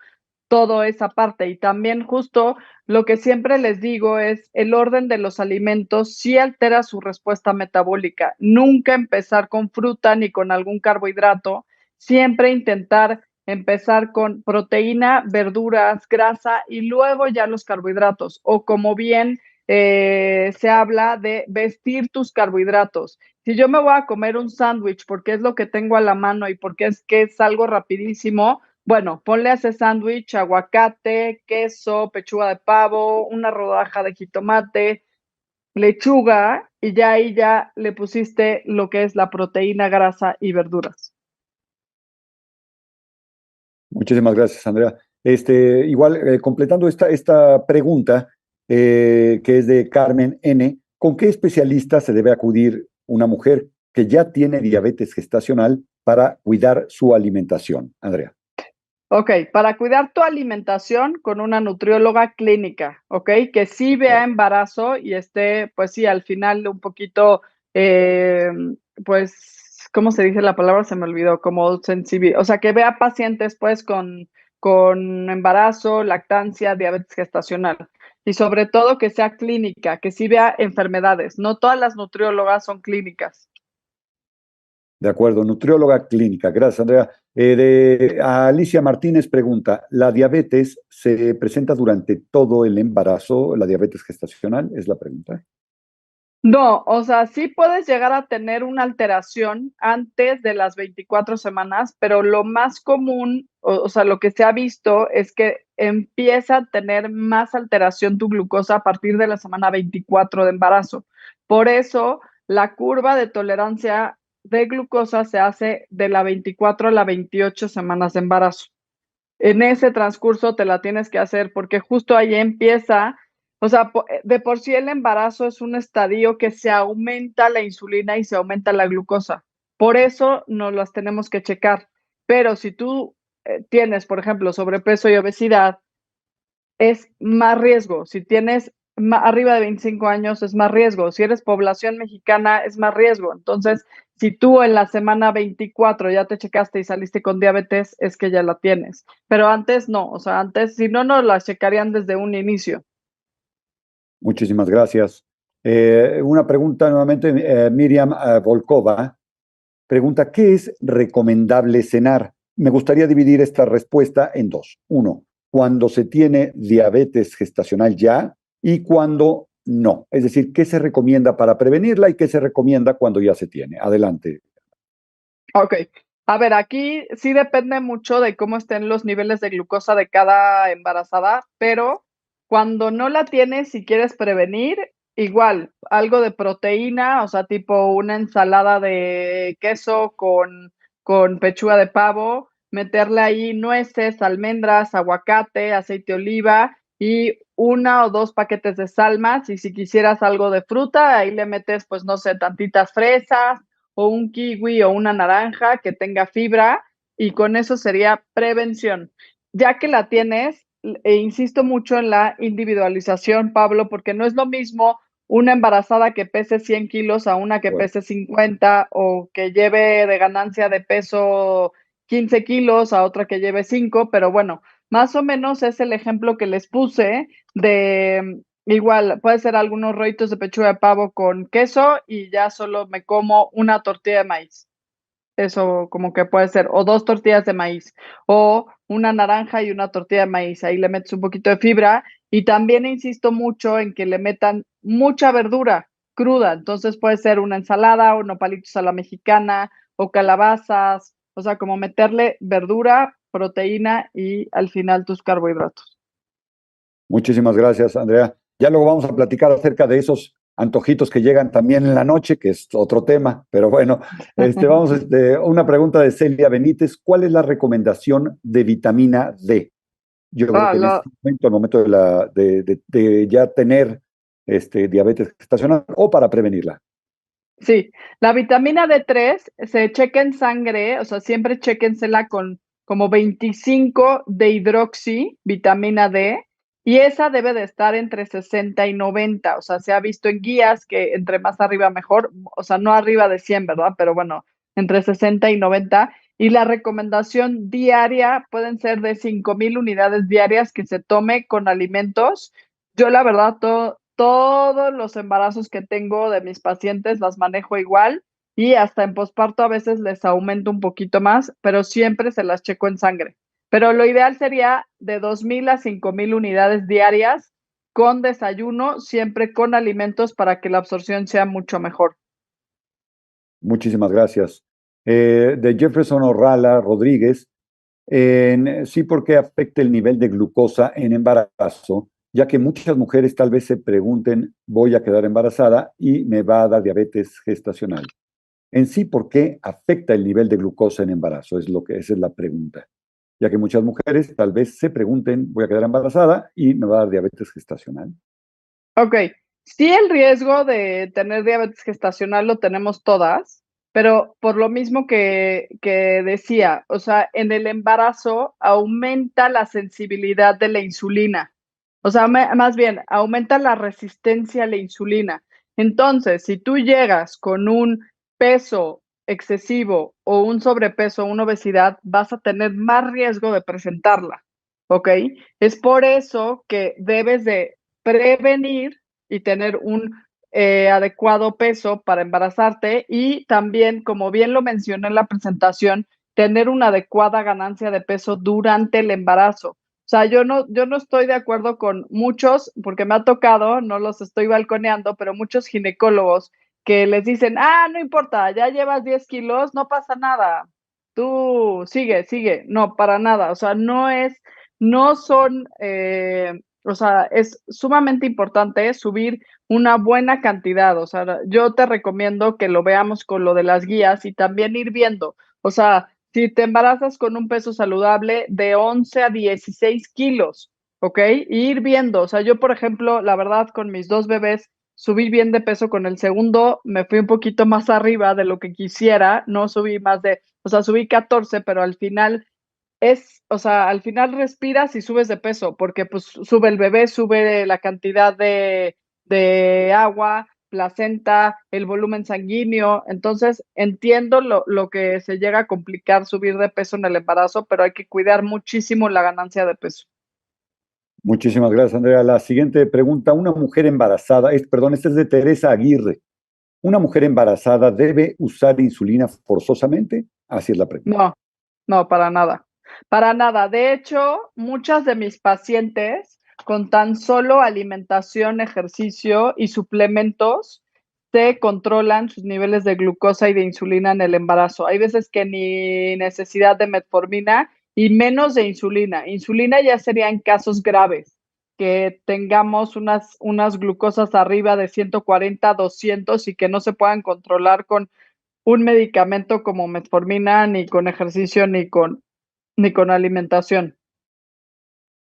toda esa parte. Y también justo lo que siempre les digo es el orden de los alimentos sí altera su respuesta metabólica. Nunca empezar con fruta ni con algún carbohidrato. Siempre intentar empezar con proteína, verduras, grasa y luego ya los carbohidratos. O como bien se habla de vestir tus carbohidratos. Si yo me voy a comer un sándwich porque es lo que tengo a la mano y porque es que es algo rapidísimo, bueno, ponle a ese sándwich aguacate, queso, pechuga de pavo, una rodaja de jitomate, lechuga y ya ahí ya le pusiste lo que es la proteína, grasa y verduras. Muchísimas gracias, Andrea. Igual, completando esta pregunta, que es de Carmen N., ¿con qué especialista se debe acudir una mujer que ya tiene diabetes gestacional para cuidar su alimentación? Andrea. Ok, para cuidar tu alimentación con una nutrióloga clínica, ok, que sí vea embarazo y esté, pues sí, al final un poquito, eh, pues, ¿cómo se dice la palabra? Se me olvidó, como sensible, o sea, que vea pacientes pues con embarazo, lactancia, diabetes gestacional y sobre todo que sea clínica, que sí vea enfermedades. No todas las nutriólogas son clínicas. De acuerdo, nutrióloga clínica. Gracias, Andrea. Alicia Martínez pregunta, ¿la diabetes se presenta durante todo el embarazo? ¿La diabetes gestacional? Es la pregunta. No, o sea, sí puedes llegar a tener una alteración antes de las 24 semanas, pero lo más común, o sea, lo que se ha visto es que empieza a tener más alteración tu glucosa a partir de la semana 24 de embarazo. Por eso, la curva de tolerancia de glucosa se hace de la 24 a la 28 semanas de embarazo. En ese transcurso te la tienes que hacer porque justo ahí empieza, o sea, de por sí el embarazo es un estadio que se aumenta la insulina y se aumenta la glucosa. Por eso nos las tenemos que checar. Pero si tú tienes, por ejemplo, sobrepeso y obesidad, es más riesgo. Si tienes arriba de 25 años, es más riesgo. Si eres población mexicana, es más riesgo. Entonces, si tú en la semana 24 ya te checaste y saliste con diabetes, es que ya la tienes. Pero antes no, o sea, antes, si no, no la checarían desde un inicio. Muchísimas gracias. Una pregunta nuevamente, Miriam Volkova pregunta, ¿qué es recomendable cenar? Me gustaría dividir esta respuesta en dos. Uno, cuando se tiene diabetes gestacional ya y cuando no. Es decir, ¿qué se recomienda para prevenirla y qué se recomienda cuando ya se tiene? Adelante. Ok. A ver, aquí sí depende mucho de cómo estén los niveles de glucosa de cada embarazada, pero cuando no la tienes, si quieres prevenir, igual, algo de proteína, o sea, tipo una ensalada de queso con pechuga de pavo, meterle ahí nueces, almendras, aguacate, aceite de oliva y 1 o 2 paquetes de salmas. Y si quisieras algo de fruta, ahí le metes, pues no sé, tantitas fresas o un kiwi o una naranja que tenga fibra y con eso sería prevención. Ya que la tienes, insisto mucho en la individualización, Pablo, porque no es lo mismo una embarazada que pese 100 kilos a una que Bueno, pese 50 o que lleve de ganancia de peso 15 kilos a otra que lleve 5, pero bueno, más o menos es el ejemplo que les puse de igual, puede ser algunos rollitos de pechuga de pavo con queso y ya solo me como una tortilla de maíz. Eso como que puede ser, o 2 tortillas de maíz, o una naranja y una tortilla de maíz. Ahí le metes un poquito de fibra y también insisto mucho en que le metan mucha verdura cruda. Entonces puede ser una ensalada, o nopalitos a la mexicana, o calabazas, o sea, como meterle verdura, proteína y al final tus carbohidratos. muchísimas gracias, Andrea. Ya luego vamos a platicar acerca de esos antojitos que llegan también en la noche, que es otro tema, pero bueno, una pregunta de Celia Benítez, ¿cuál es la recomendación de vitamina D? Yo creo Ah, que en este momento, el momento de ya tener diabetes gestacional o para prevenirla. sí, la vitamina D3 se checa en sangre, o sea, siempre chéquensela con como 25 de hidroxi, vitamina D, y esa debe de estar entre 60 y 90. O sea, se ha visto en guías que entre más arriba mejor, o sea, no arriba de 100, ¿verdad? Pero bueno, entre 60 y 90. Y la recomendación diaria pueden ser de 5,000 unidades diarias que se tome con alimentos. Yo la verdad, todos los embarazos que tengo de mis pacientes las manejo igual y hasta en posparto a veces les aumento un poquito más, pero siempre se las checo en sangre. Pero lo ideal sería de 2,000 a 5,000 unidades diarias con desayuno, siempre con alimentos para que la absorción sea mucho mejor. Muchísimas gracias. De Jefferson Orrala Rodríguez, sí, ¿por qué afecta el nivel de glucosa en embarazo? Ya que muchas mujeres tal vez se pregunten, voy a quedar embarazada y me va a dar diabetes gestacional. En sí, ¿por qué afecta el nivel de glucosa en embarazo? Esa es la pregunta. Ya que muchas mujeres tal vez se pregunten, voy a quedar embarazada y me va a dar diabetes gestacional. Ok, sí, el riesgo de tener diabetes gestacional lo tenemos todas, pero por lo mismo que decía, o sea, en el embarazo aumenta la sensibilidad de la insulina, o sea, más bien, aumenta la resistencia a la insulina. Entonces, si tú llegas con un peso excesivo o un sobrepeso o una obesidad, vas a tener más riesgo de presentarla, ¿ok? Es por eso que debes de prevenir y tener un adecuado peso para embarazarte y también, como bien lo mencioné en la presentación, tener una adecuada ganancia de peso durante el embarazo. O sea, yo no estoy de acuerdo con muchos, porque me ha tocado, no los estoy balconeando, pero muchos ginecólogos que les dicen, no importa, ya llevas 10 kilos, no pasa nada, tú sigue, sigue. No, para nada. O sea, no son o sea, es sumamente importante subir una buena cantidad. O sea, yo te recomiendo que lo veamos con lo de las guías y también ir viendo. O sea, si te embarazas con un peso saludable de 11 a 16 kilos, ¿ok? Y ir viendo. O sea, yo, por ejemplo, la verdad, con mis dos bebés, subí bien de peso con el segundo, me fui un poquito más arriba de lo que quisiera, no subí más de, o sea, subí 14, pero al final o sea, al final respiras y subes de peso, porque, pues, sube el bebé, sube la cantidad de agua, placenta, el volumen sanguíneo. Entonces, entiendo lo que se llega a complicar subir de peso en el embarazo, pero hay que cuidar muchísimo la ganancia de peso. Muchísimas gracias, Andrea. La siguiente pregunta, una mujer embarazada, perdón, esta es de Teresa Aguirre. ¿Una mujer embarazada debe usar insulina forzosamente? Así es la pregunta. No, no, para nada. Para nada. De hecho, muchas de mis pacientes, con tan solo alimentación, ejercicio y suplementos, se controlan sus niveles de glucosa y de insulina en el embarazo. Hay veces que ni necesidad de metformina y menos de insulina. Insulina ya sería en casos graves, que tengamos unas glucosas arriba de 140, 200 y que no se puedan controlar con un medicamento como metformina, ni con ejercicio, ni con alimentación.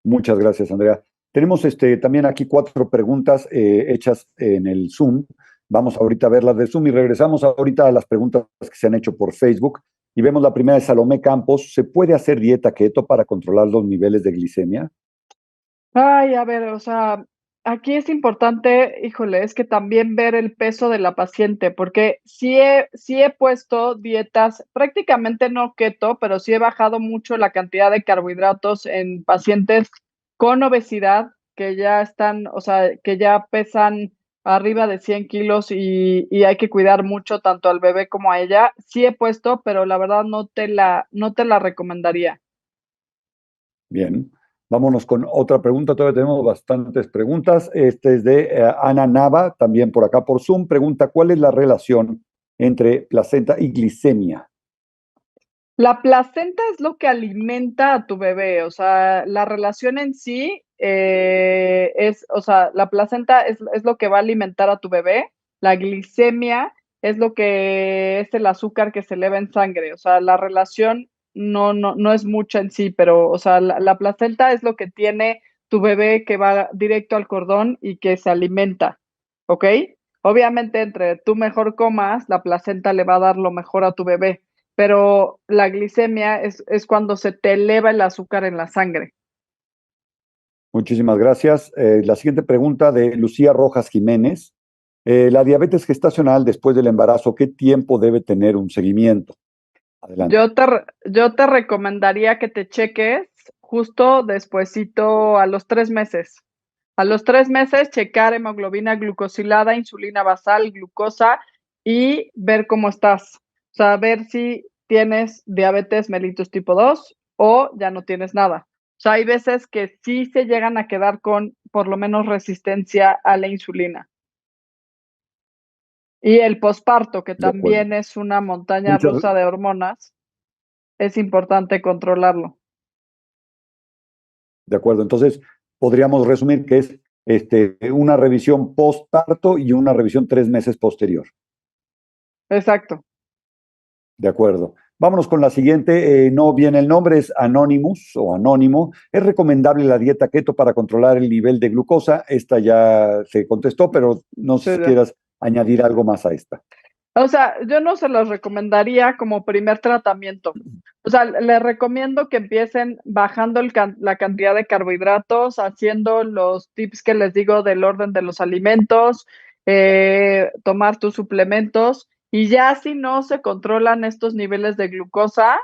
Muchas gracias, Andrea. Tenemos también aquí 4 preguntas hechas en el Zoom. Vamos ahorita a ver las de Zoom y regresamos ahorita a las preguntas que se han hecho por Facebook. Y vemos la primera de Salomé Campos. ¿Se puede hacer dieta keto para controlar los niveles de glicemia? Ay, a ver, o sea, aquí es importante, híjole, es que también ver el peso de la paciente, porque sí he puesto dietas, prácticamente no keto, pero sí he bajado mucho la cantidad de carbohidratos en pacientes con obesidad que ya están, o sea, que ya pesan arriba de 100 kilos y hay que cuidar mucho tanto al bebé como a ella. Sí he puesto, pero la verdad no te la recomendaría. Bien. Vámonos con otra pregunta. Todavía tenemos bastantes preguntas. Este es de Ana Nava, también por acá por Zoom. Pregunta, ¿cuál es la relación entre placenta y glicemia? La placenta es lo que alimenta a tu bebé, o sea, la relación en sí, o sea, la placenta es lo que va a alimentar a tu bebé, la glicemia es lo que es el azúcar que se eleva en sangre, o sea, la relación no es mucha en sí, pero, o sea, la placenta es lo que tiene tu bebé que va directo al cordón y que se alimenta, ¿ok? Obviamente, entre tú mejor comas, la placenta le va a dar lo mejor a tu bebé, pero la glicemia es cuando se te eleva el azúcar en la sangre. Muchísimas gracias. La siguiente pregunta de Lucía Rojas Jiménez. La diabetes gestacional después del embarazo, ¿qué tiempo debe tener un seguimiento? Adelante. Yo te recomendaría que te cheques justo despuesito a los 3 meses. A los 3 meses checar hemoglobina glucosilada, insulina basal, glucosa y ver cómo estás. O sea, ver si tienes diabetes mellitus tipo 2 o ya no tienes nada. O sea, hay veces que sí se llegan a quedar con por lo menos resistencia a la insulina. Y el posparto, que De acuerdo. también es una montaña Muchas, rusa de hormonas, es importante controlarlo. de acuerdo. Entonces, podríamos resumir que es una revisión postparto y una revisión 3 meses posterior. Exacto. De acuerdo. Vámonos con la siguiente. No viene el nombre, es Anonymous o Anónimo. ¿Es recomendable la dieta keto para controlar el nivel de glucosa? Esta ya se contestó, pero no sé Sí, si quieras añadir algo más a esta. o sea, yo no se los recomendaría como primer tratamiento. O sea, les recomiendo que empiecen bajando la cantidad de carbohidratos, haciendo los tips que les digo del orden de los alimentos, tomar tus suplementos y ya si no se controlan estos niveles de glucosa,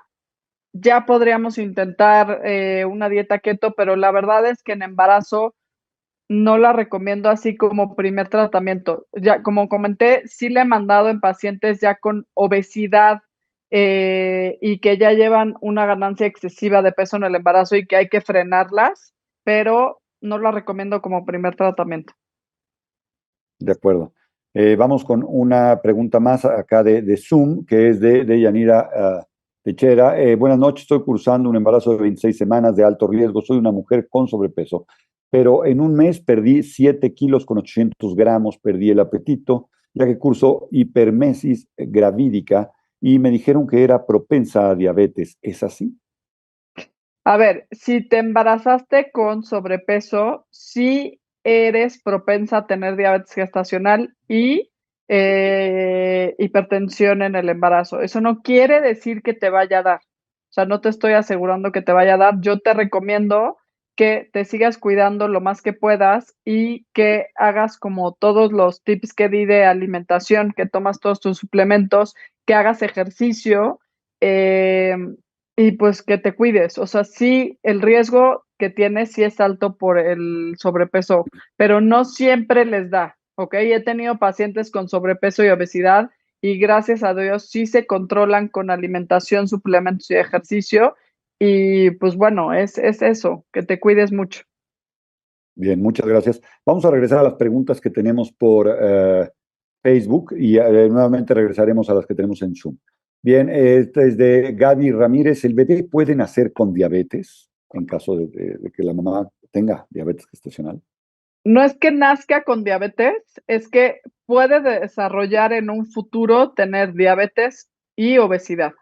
ya podríamos intentar una dieta keto, pero la verdad es que en embarazo no la recomiendo así como primer tratamiento. Ya, como comenté, sí le he mandado en pacientes ya con obesidad, y que ya llevan una ganancia excesiva de peso en el embarazo y que hay que frenarlas, pero no la recomiendo como primer tratamiento. De acuerdo. Vamos con una pregunta más acá de Zoom, que es de Yanira Techera. Buenas noches, estoy cursando un embarazo de 26 semanas de alto riesgo. Soy una mujer con sobrepeso, pero en un mes perdí 7 kilos con 800 gramos, perdí el apetito, ya que curso hipermesis gravídica y me dijeron que era propensa a diabetes. ¿Es así? A ver, si te embarazaste con sobrepeso, sí eres propensa a tener diabetes gestacional y hipertensión en el embarazo. Eso no quiere decir que te vaya a dar. O sea, no te estoy asegurando que te vaya a dar. Yo te recomiendo que te sigas cuidando lo más que puedas y que hagas como todos los tips que di de alimentación, que tomas todos tus suplementos, que hagas ejercicio. Y pues que te cuides, o sea, sí, el riesgo que tienes sí es alto por el sobrepeso, pero no siempre les da, ¿ok? He tenido pacientes con sobrepeso y obesidad y gracias a Dios sí se controlan con alimentación, suplementos y ejercicio y pues bueno, es eso, que te cuides mucho. Bien, muchas gracias. Vamos a regresar a las preguntas que tenemos por Facebook y nuevamente regresaremos a las que tenemos en Zoom. Bien, esta es de Gaby Ramírez. ¿El bebé puede nacer con diabetes en caso de que la mamá tenga diabetes gestacional? No es que nazca con diabetes, es que puede desarrollar en un futuro tener diabetes y obesidad.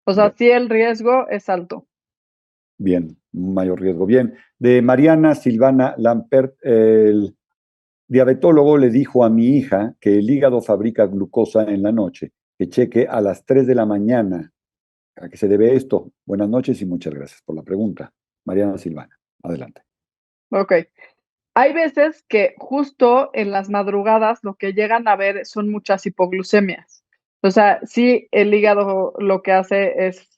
O sea, De- sí el riesgo es alto. Bien, mayor riesgo. Bien, de Mariana Silvana Lampert, el diabetólogo le dijo a mi hija que el hígado fabrica glucosa en la noche, que cheque a las 3 de la mañana. ¿A qué se debe esto? Buenas noches y muchas gracias por la pregunta. Mariana Silvana, adelante. Okey. Hay veces que justo en las madrugadas lo que llegan a ver son muchas hipoglucemias. O sea, sí, el hígado lo que hace es,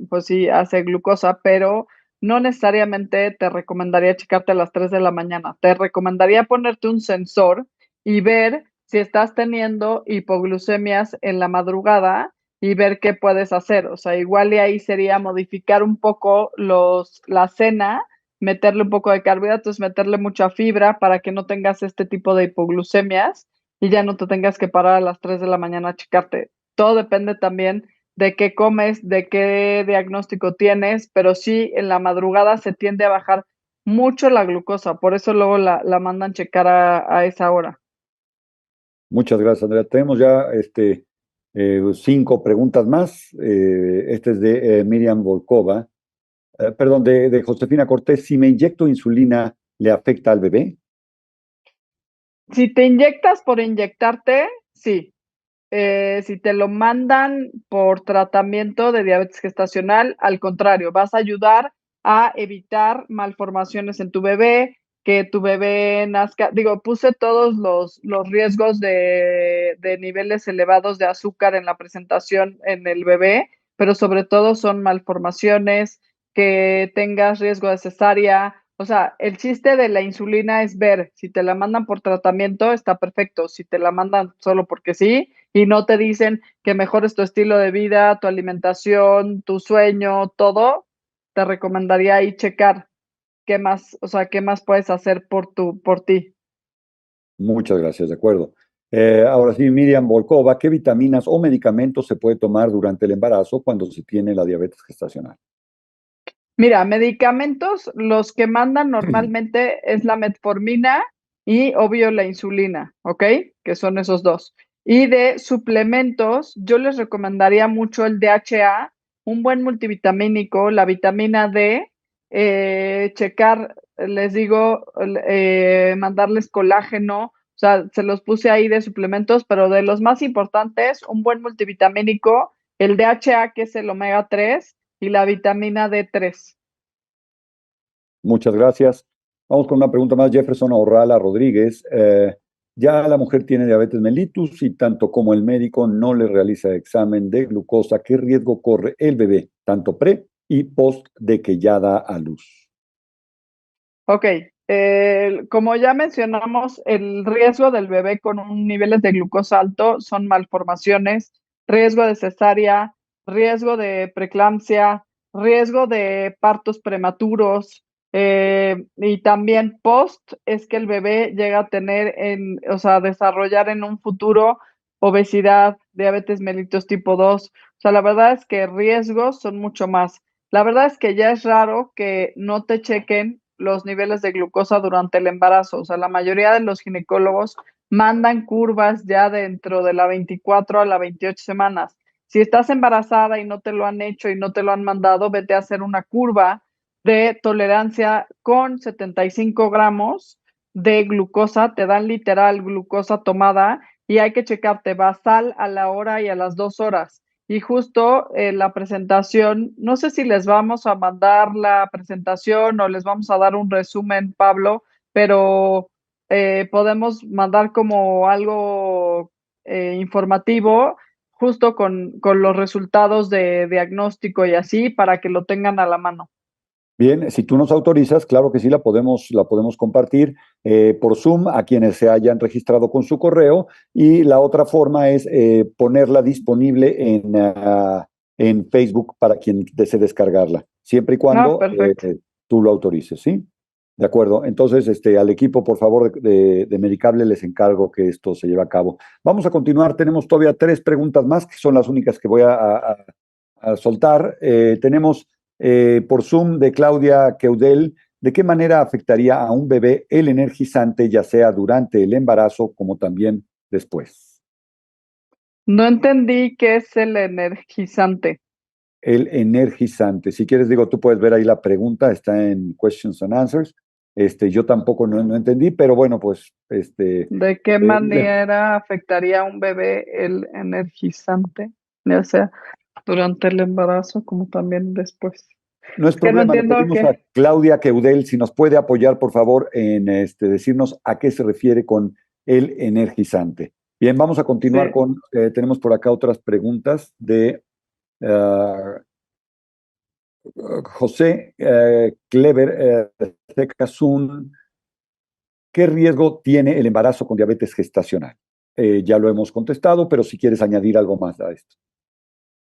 pues sí, hace glucosa, pero no necesariamente te recomendaría checarte a las 3 de la mañana. Te recomendaría ponerte un sensor y ver si estás teniendo hipoglucemias en la madrugada y ver qué puedes hacer. O sea, igual y ahí sería modificar un poco la cena, meterle un poco de carbohidratos, meterle mucha fibra para que no tengas este tipo de hipoglucemias y ya no te tengas que parar a las 3 de la mañana a checarte. Todo depende también de qué comes, de qué diagnóstico tienes, pero sí, en la madrugada se tiende a bajar mucho la glucosa, por eso luego la mandan checar a esa hora. Muchas gracias, Andrea. Tenemos ya 5 preguntas más. Esta es de Miriam Volkova. Perdón, de Josefina Cortés. Si me inyecto insulina, ¿le afecta al bebé? Si te inyectas por inyectarte, sí. Si te lo mandan por tratamiento de diabetes gestacional, al contrario, vas a ayudar a evitar malformaciones en tu bebé, que tu bebé nazca. Digo, puse todos los riesgos de niveles elevados de azúcar en la presentación en el bebé, pero sobre todo son malformaciones, que tengas riesgo de cesárea. O sea, el chiste de la insulina es ver si te la mandan por tratamiento, está perfecto. Si te la mandan solo porque sí y no te dicen que mejores tu estilo de vida, tu alimentación, tu sueño, todo, te recomendaría ahí checar qué más, o sea, qué más puedes hacer por ti. Muchas gracias, de acuerdo. Ahora sí, Miriam Volkova, ¿qué vitaminas o medicamentos se puede tomar durante el embarazo cuando se tiene la diabetes gestacional? Mira, medicamentos, los que mandan normalmente es la metformina y obvio la insulina, ¿ok? Que son esos dos. Y de suplementos, yo les recomendaría mucho el DHA, un buen multivitamínico, la vitamina D, checar, les digo, mandarles colágeno, o sea, se los puse ahí de suplementos, pero de los más importantes, un buen multivitamínico, el DHA, que es el omega 3 y la vitamina D3. Muchas gracias. Vamos con una pregunta más, Jefferson Orrala Rodríguez. Ya la mujer tiene diabetes mellitus y tanto como el médico no le realiza examen de glucosa, ¿qué riesgo corre el bebé, tanto pre y post de que ya da a luz? Ok, como ya mencionamos, el riesgo del bebé con un niveles de glucosa alto son malformaciones, riesgo de cesárea, riesgo de preeclampsia, riesgo de partos prematuros, y también post es que el bebé llega a tener, o sea, desarrollar en un futuro obesidad, diabetes mellitus tipo 2. O sea, la verdad es que riesgos son mucho más. La verdad es que ya es raro que no te chequen los niveles de glucosa durante el embarazo. O sea, la mayoría de los ginecólogos mandan curvas ya dentro de la 24 a la 28 semanas. Si estás embarazada y no te lo han hecho y no te lo han mandado, vete a hacer una curva de tolerancia con 75 gramos de glucosa. Te dan literal glucosa tomada y hay que checarte basal a la hora y a las 2 horas. Y justo la presentación, no sé si les vamos a mandar la presentación o les vamos a dar un resumen, Pablo, pero podemos mandar como algo informativo justo con los resultados de diagnóstico y así para que lo tengan a la mano. Bien, si tú nos autorizas, claro que sí, la podemos compartir por Zoom a quienes se hayan registrado con su correo y la otra forma es ponerla disponible en Facebook para quien desee descargarla, siempre y Ah, cuando perfecto. tú lo autorices, ¿sí? De acuerdo. Entonces, al equipo, por favor, de Medicable les encargo que esto se lleve a cabo. Vamos a continuar. Tenemos todavía 3 preguntas más, que son las únicas que voy a soltar. Tenemos por Zoom de Claudia Keudel, ¿de qué manera afectaría a un bebé el energizante, ya sea durante el embarazo como también después? No entendí qué es el energizante. El energizante. Si quieres, digo, tú puedes ver ahí la pregunta, está en Questions and Answers. Yo tampoco no entendí, pero bueno, pues ¿De qué manera afectaría a un bebé el energizante? Ya sea durante el embarazo como también después. no es Es que no problema, le entiendo pedimos a qué. Claudia Keudel si nos puede apoyar, por favor, en decirnos a qué se refiere con el energizante. Bien, vamos a continuar Sí. con, tenemos por acá otras preguntas de uh, José Clever Tecazun. ¿Qué riesgo tiene el embarazo con diabetes gestacional? Ya lo hemos contestado, pero si quieres añadir algo más a esto.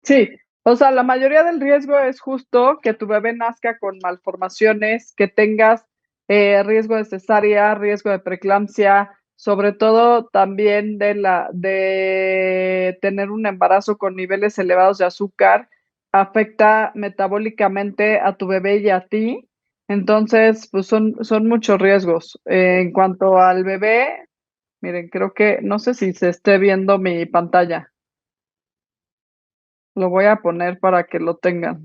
Sí, o sea, la mayoría del riesgo es justo que tu bebé nazca con malformaciones, que tengas riesgo de cesárea, riesgo de preeclampsia, sobre todo también de tener un embarazo con niveles elevados de azúcar, afecta metabólicamente a tu bebé y a ti. Entonces, pues son muchos riesgos. En cuanto al bebé, miren, creo que no sé si se esté viendo mi pantalla. Lo voy a poner para que lo tengan.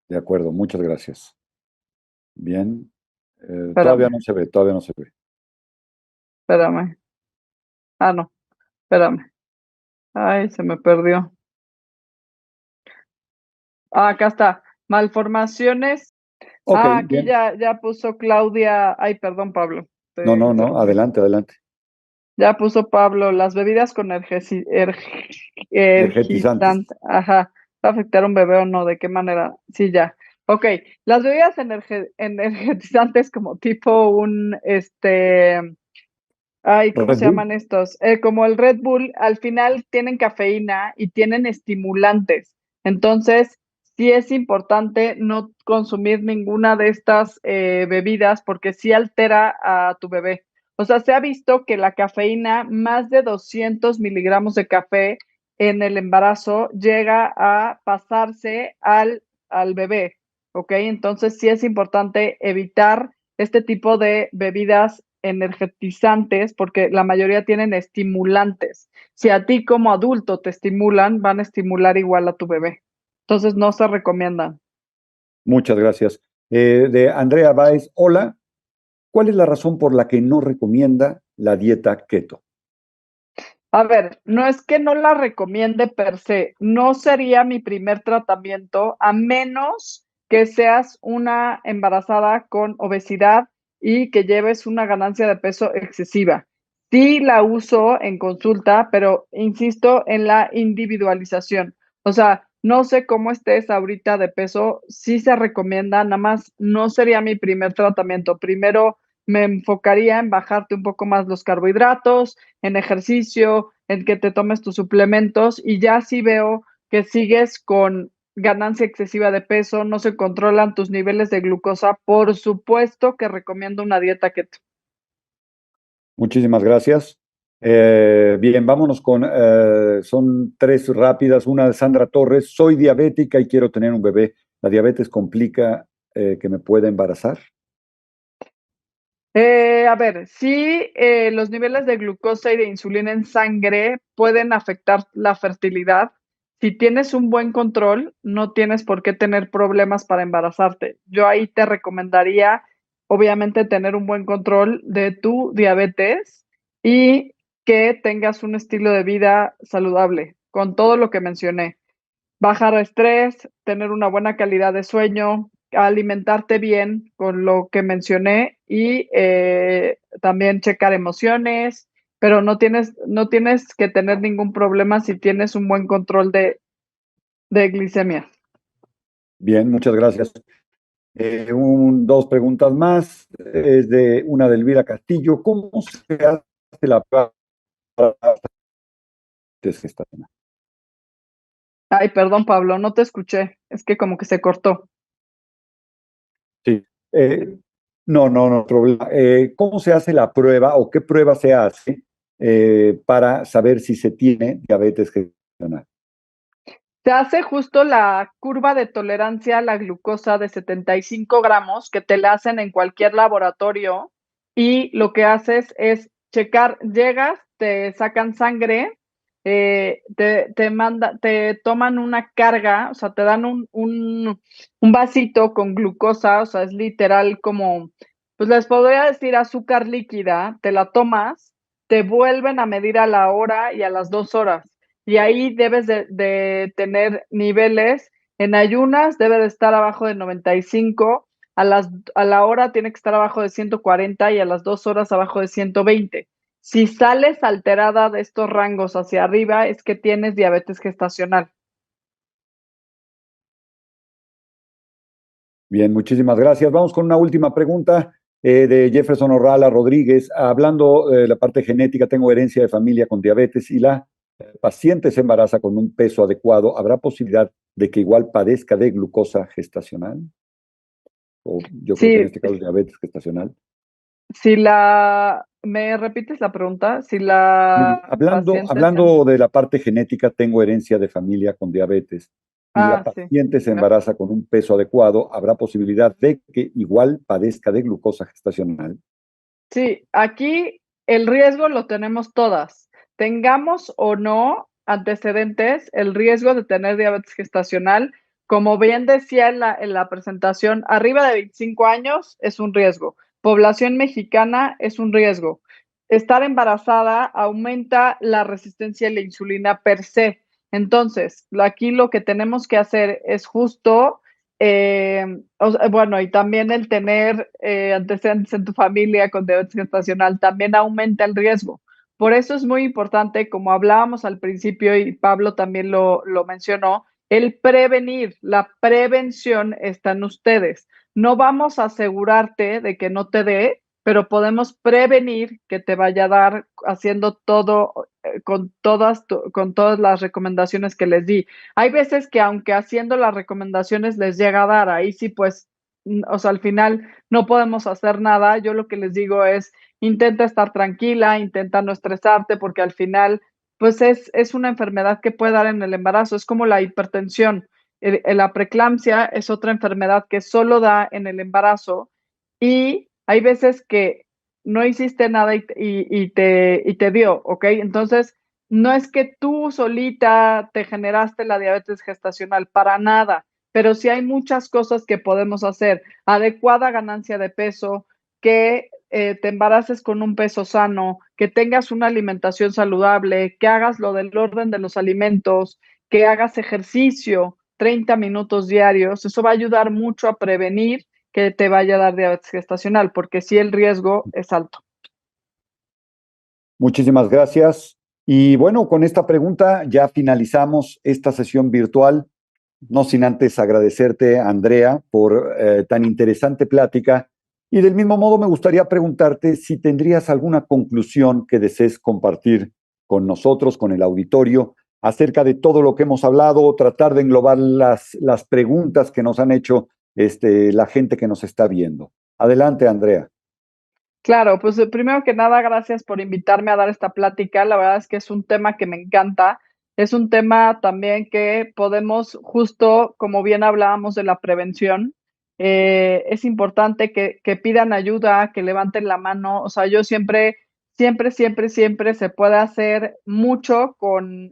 De acuerdo, muchas gracias. Bien, todavía Espérame, no se ve, todavía no se ve. espérame. Ah, no, espérame. Ay, se me perdió. Ah, acá está. Malformaciones Ok, Aquí bien. ya puso Claudia. Ay, perdón, Pablo, No, te no, no, interrumpí. adelante, adelante. Ya puso Pablo, las bebidas con Energetizantes. ergizante. Ajá. ¿Va a afectar a un bebé o no? ¿De qué manera? Sí, ya. Ok. Las bebidas energetizantes como tipo ay, ¿cómo Red se Bull. llaman estos? Como el Red Bull, al final tienen cafeína y tienen estimulantes. Entonces, sí es importante no consumir ninguna de estas bebidas porque sí altera a tu bebé. O sea, se ha visto que la cafeína, más de 200 miligramos de café en el embarazo, llega a pasarse al bebé, ¿ok? Entonces, sí es importante evitar este tipo de bebidas energetizantes porque la mayoría tienen estimulantes. Si a ti como adulto te estimulan, van a estimular igual a tu bebé. Entonces no se recomiendan. Muchas gracias. De Andrea Báez, hola. ¿Cuál es la razón por la que no recomienda la dieta keto? A ver, no es que no la recomiende per se, no sería mi primer tratamiento a menos que seas una embarazada con obesidad y que lleves una ganancia de peso excesiva. Sí la uso en consulta, pero insisto en la individualización. O sea, no sé cómo estés ahorita de peso, sí se recomienda, nada más no sería mi primer tratamiento. Primero me enfocaría en bajarte un poco más los carbohidratos, en ejercicio, en que te tomes tus suplementos y ya si veo que sigues con ganancia excesiva de peso, no se controlan tus niveles de glucosa, por supuesto que recomiendo una dieta keto. Muchísimas gracias. Bien, vámonos con, son tres rápidas. Una de Sandra Torres. Soy diabética y quiero tener un bebé. ¿La diabetes complica que me pueda embarazar? A ver, sí, los niveles de glucosa y de insulina en sangre pueden afectar la fertilidad. Si tienes un buen control, no tienes por qué tener problemas para embarazarte. Yo ahí te recomendaría, obviamente, tener un buen control de tu diabetes y que tengas un estilo de vida saludable, con todo lo que mencioné. Bajar estrés, tener una buena calidad de sueño, alimentarte bien con lo que mencioné y también checar emociones, pero no tienes que tener ningún problema si tienes un buen control de glicemia. Bien, muchas gracias. Dos preguntas más. Es de una de Elvira Castillo. ¿Cómo se hace la prueba para test gestacional? Ay, perdón, Pablo, no te escuché. Es que como que se cortó. Sí. No, problema. ¿Cómo se hace la prueba o qué prueba se hace para saber si se tiene diabetes gestacional? Se hace justo la curva de tolerancia a la glucosa de 75 gramos que te la hacen en cualquier laboratorio y lo que haces es checar, llegas, te sacan sangre, te toman una carga, o sea, te dan un vasito con glucosa, o sea, es literal como, pues les podría decir azúcar líquida, te la tomas, te vuelven a medir a la hora y a las 2 horas y ahí debes de tener niveles. En ayunas debe de estar abajo de 95, a la hora tiene que estar abajo de 140 y a las 2 horas abajo de 120. Si sales alterada de estos rangos hacia arriba, es que tienes diabetes gestacional. Bien, muchísimas gracias. Vamos con una última pregunta de Jefferson Orrala Rodríguez. Hablando de la parte genética, tengo herencia de familia con diabetes y la paciente se embaraza con un peso adecuado. ¿Habrá posibilidad de que igual padezca de glucosa gestacional? O yo creo que en Sí, este caso es diabetes gestacional. ¿me repites la pregunta? Si Sí, la paciente hablando de la parte genética, tengo herencia de familia con diabetes y la sí. paciente se Ajá. embaraza con un peso adecuado, ¿habrá posibilidad de que igual padezca de glucosa gestacional? Sí, aquí el riesgo lo tenemos todas. Tengamos o no antecedentes, el riesgo de tener diabetes gestacional, como bien decía en la presentación, arriba de 25 años es un riesgo. Población mexicana es un riesgo. Estar embarazada aumenta la resistencia a la insulina per se. Entonces, aquí lo que tenemos que hacer es justo bueno, y también el tener antecedentes en tu familia con diabetes gestacional también aumenta el riesgo. Por eso es muy importante, como hablábamos al principio y Pablo también lo mencionó, el prevenir. La prevención está en ustedes. No vamos a asegurarte de que no te dé, pero podemos prevenir que te vaya a dar haciendo todo con todas las recomendaciones que les di. Hay veces que aunque haciendo las recomendaciones les llega a dar, ahí sí, pues, o sea, al final no podemos hacer nada. Yo lo que les digo es, intenta estar tranquila, intenta no estresarte, porque al final, pues, es una enfermedad que puede dar en el embarazo, es como la hipertensión. La preeclampsia es otra enfermedad que solo da en el embarazo y hay veces que no hiciste nada y te dio, ¿ok? Entonces, no es que tú solita te generaste la diabetes gestacional, para nada, pero sí hay muchas cosas que podemos hacer. Adecuada ganancia de peso, que te embaraces con un peso sano, que tengas una alimentación saludable, que hagas lo del orden de los alimentos, que hagas ejercicio 30 minutos diarios. Eso va a ayudar mucho a prevenir que te vaya a dar diabetes gestacional, porque sí el riesgo es alto. Muchísimas gracias. Y bueno, con esta pregunta ya finalizamos esta sesión virtual. No sin antes agradecerte, Andrea, por tan interesante plática. Y del mismo modo me gustaría preguntarte si tendrías alguna conclusión que desees compartir con nosotros, con el auditorio, acerca de todo lo que hemos hablado, o tratar de englobar las preguntas que nos han hecho la gente que nos está viendo. Adelante, Andrea. Claro, pues, primero que nada, gracias por invitarme a dar esta plática. La verdad es que es un tema que me encanta. Es un tema también que podemos, justo como bien hablábamos de la prevención, es importante que pidan ayuda, que levanten la mano. O sea, yo siempre se puede hacer mucho con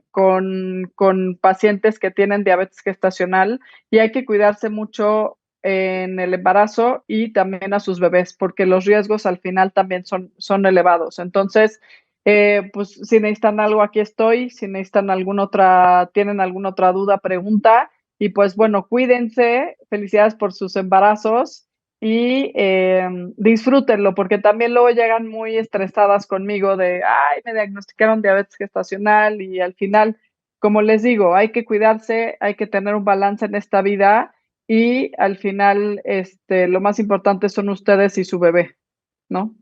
pacientes que tienen diabetes gestacional y hay que cuidarse mucho en el embarazo y también a sus bebés, porque los riesgos al final también son elevados. Entonces, pues si necesitan algo, aquí estoy. Si necesitan tienen alguna otra duda, pregunta. Y pues bueno, cuídense, felicidades por sus embarazos y disfrútenlo, porque también luego llegan muy estresadas conmigo de, ay, me diagnosticaron diabetes gestacional y al final, como les digo, hay que cuidarse, hay que tener un balance en esta vida y al final, lo más importante son ustedes y su bebé, ¿no?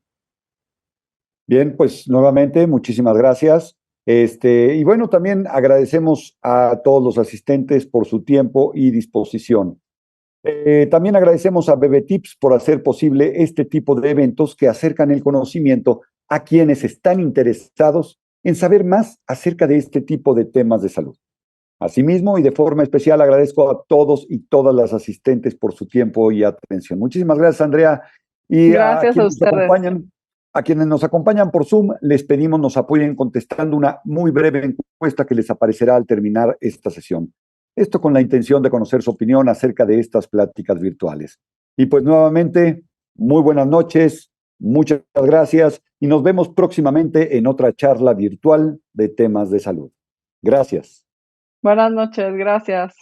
Bien, pues nuevamente, muchísimas gracias. Y bueno, también agradecemos a todos los asistentes por su tiempo y disposición. También agradecemos a BebeTips por hacer posible este tipo de eventos que acercan el conocimiento a quienes están interesados en saber más acerca de este tipo de temas de salud. Asimismo, y de forma especial, agradezco a todos y todas las asistentes por su tiempo y atención. Muchísimas gracias, Andrea. Y Gracias a ustedes. a quienes nos acompañan por Zoom, les pedimos nos apoyen contestando una muy breve encuesta que les aparecerá al terminar esta sesión. Esto con la intención de conocer su opinión acerca de estas pláticas virtuales. Y pues nuevamente, muy buenas noches, muchas gracias y nos vemos próximamente en otra charla virtual de temas de salud. Gracias. Buenas noches, gracias.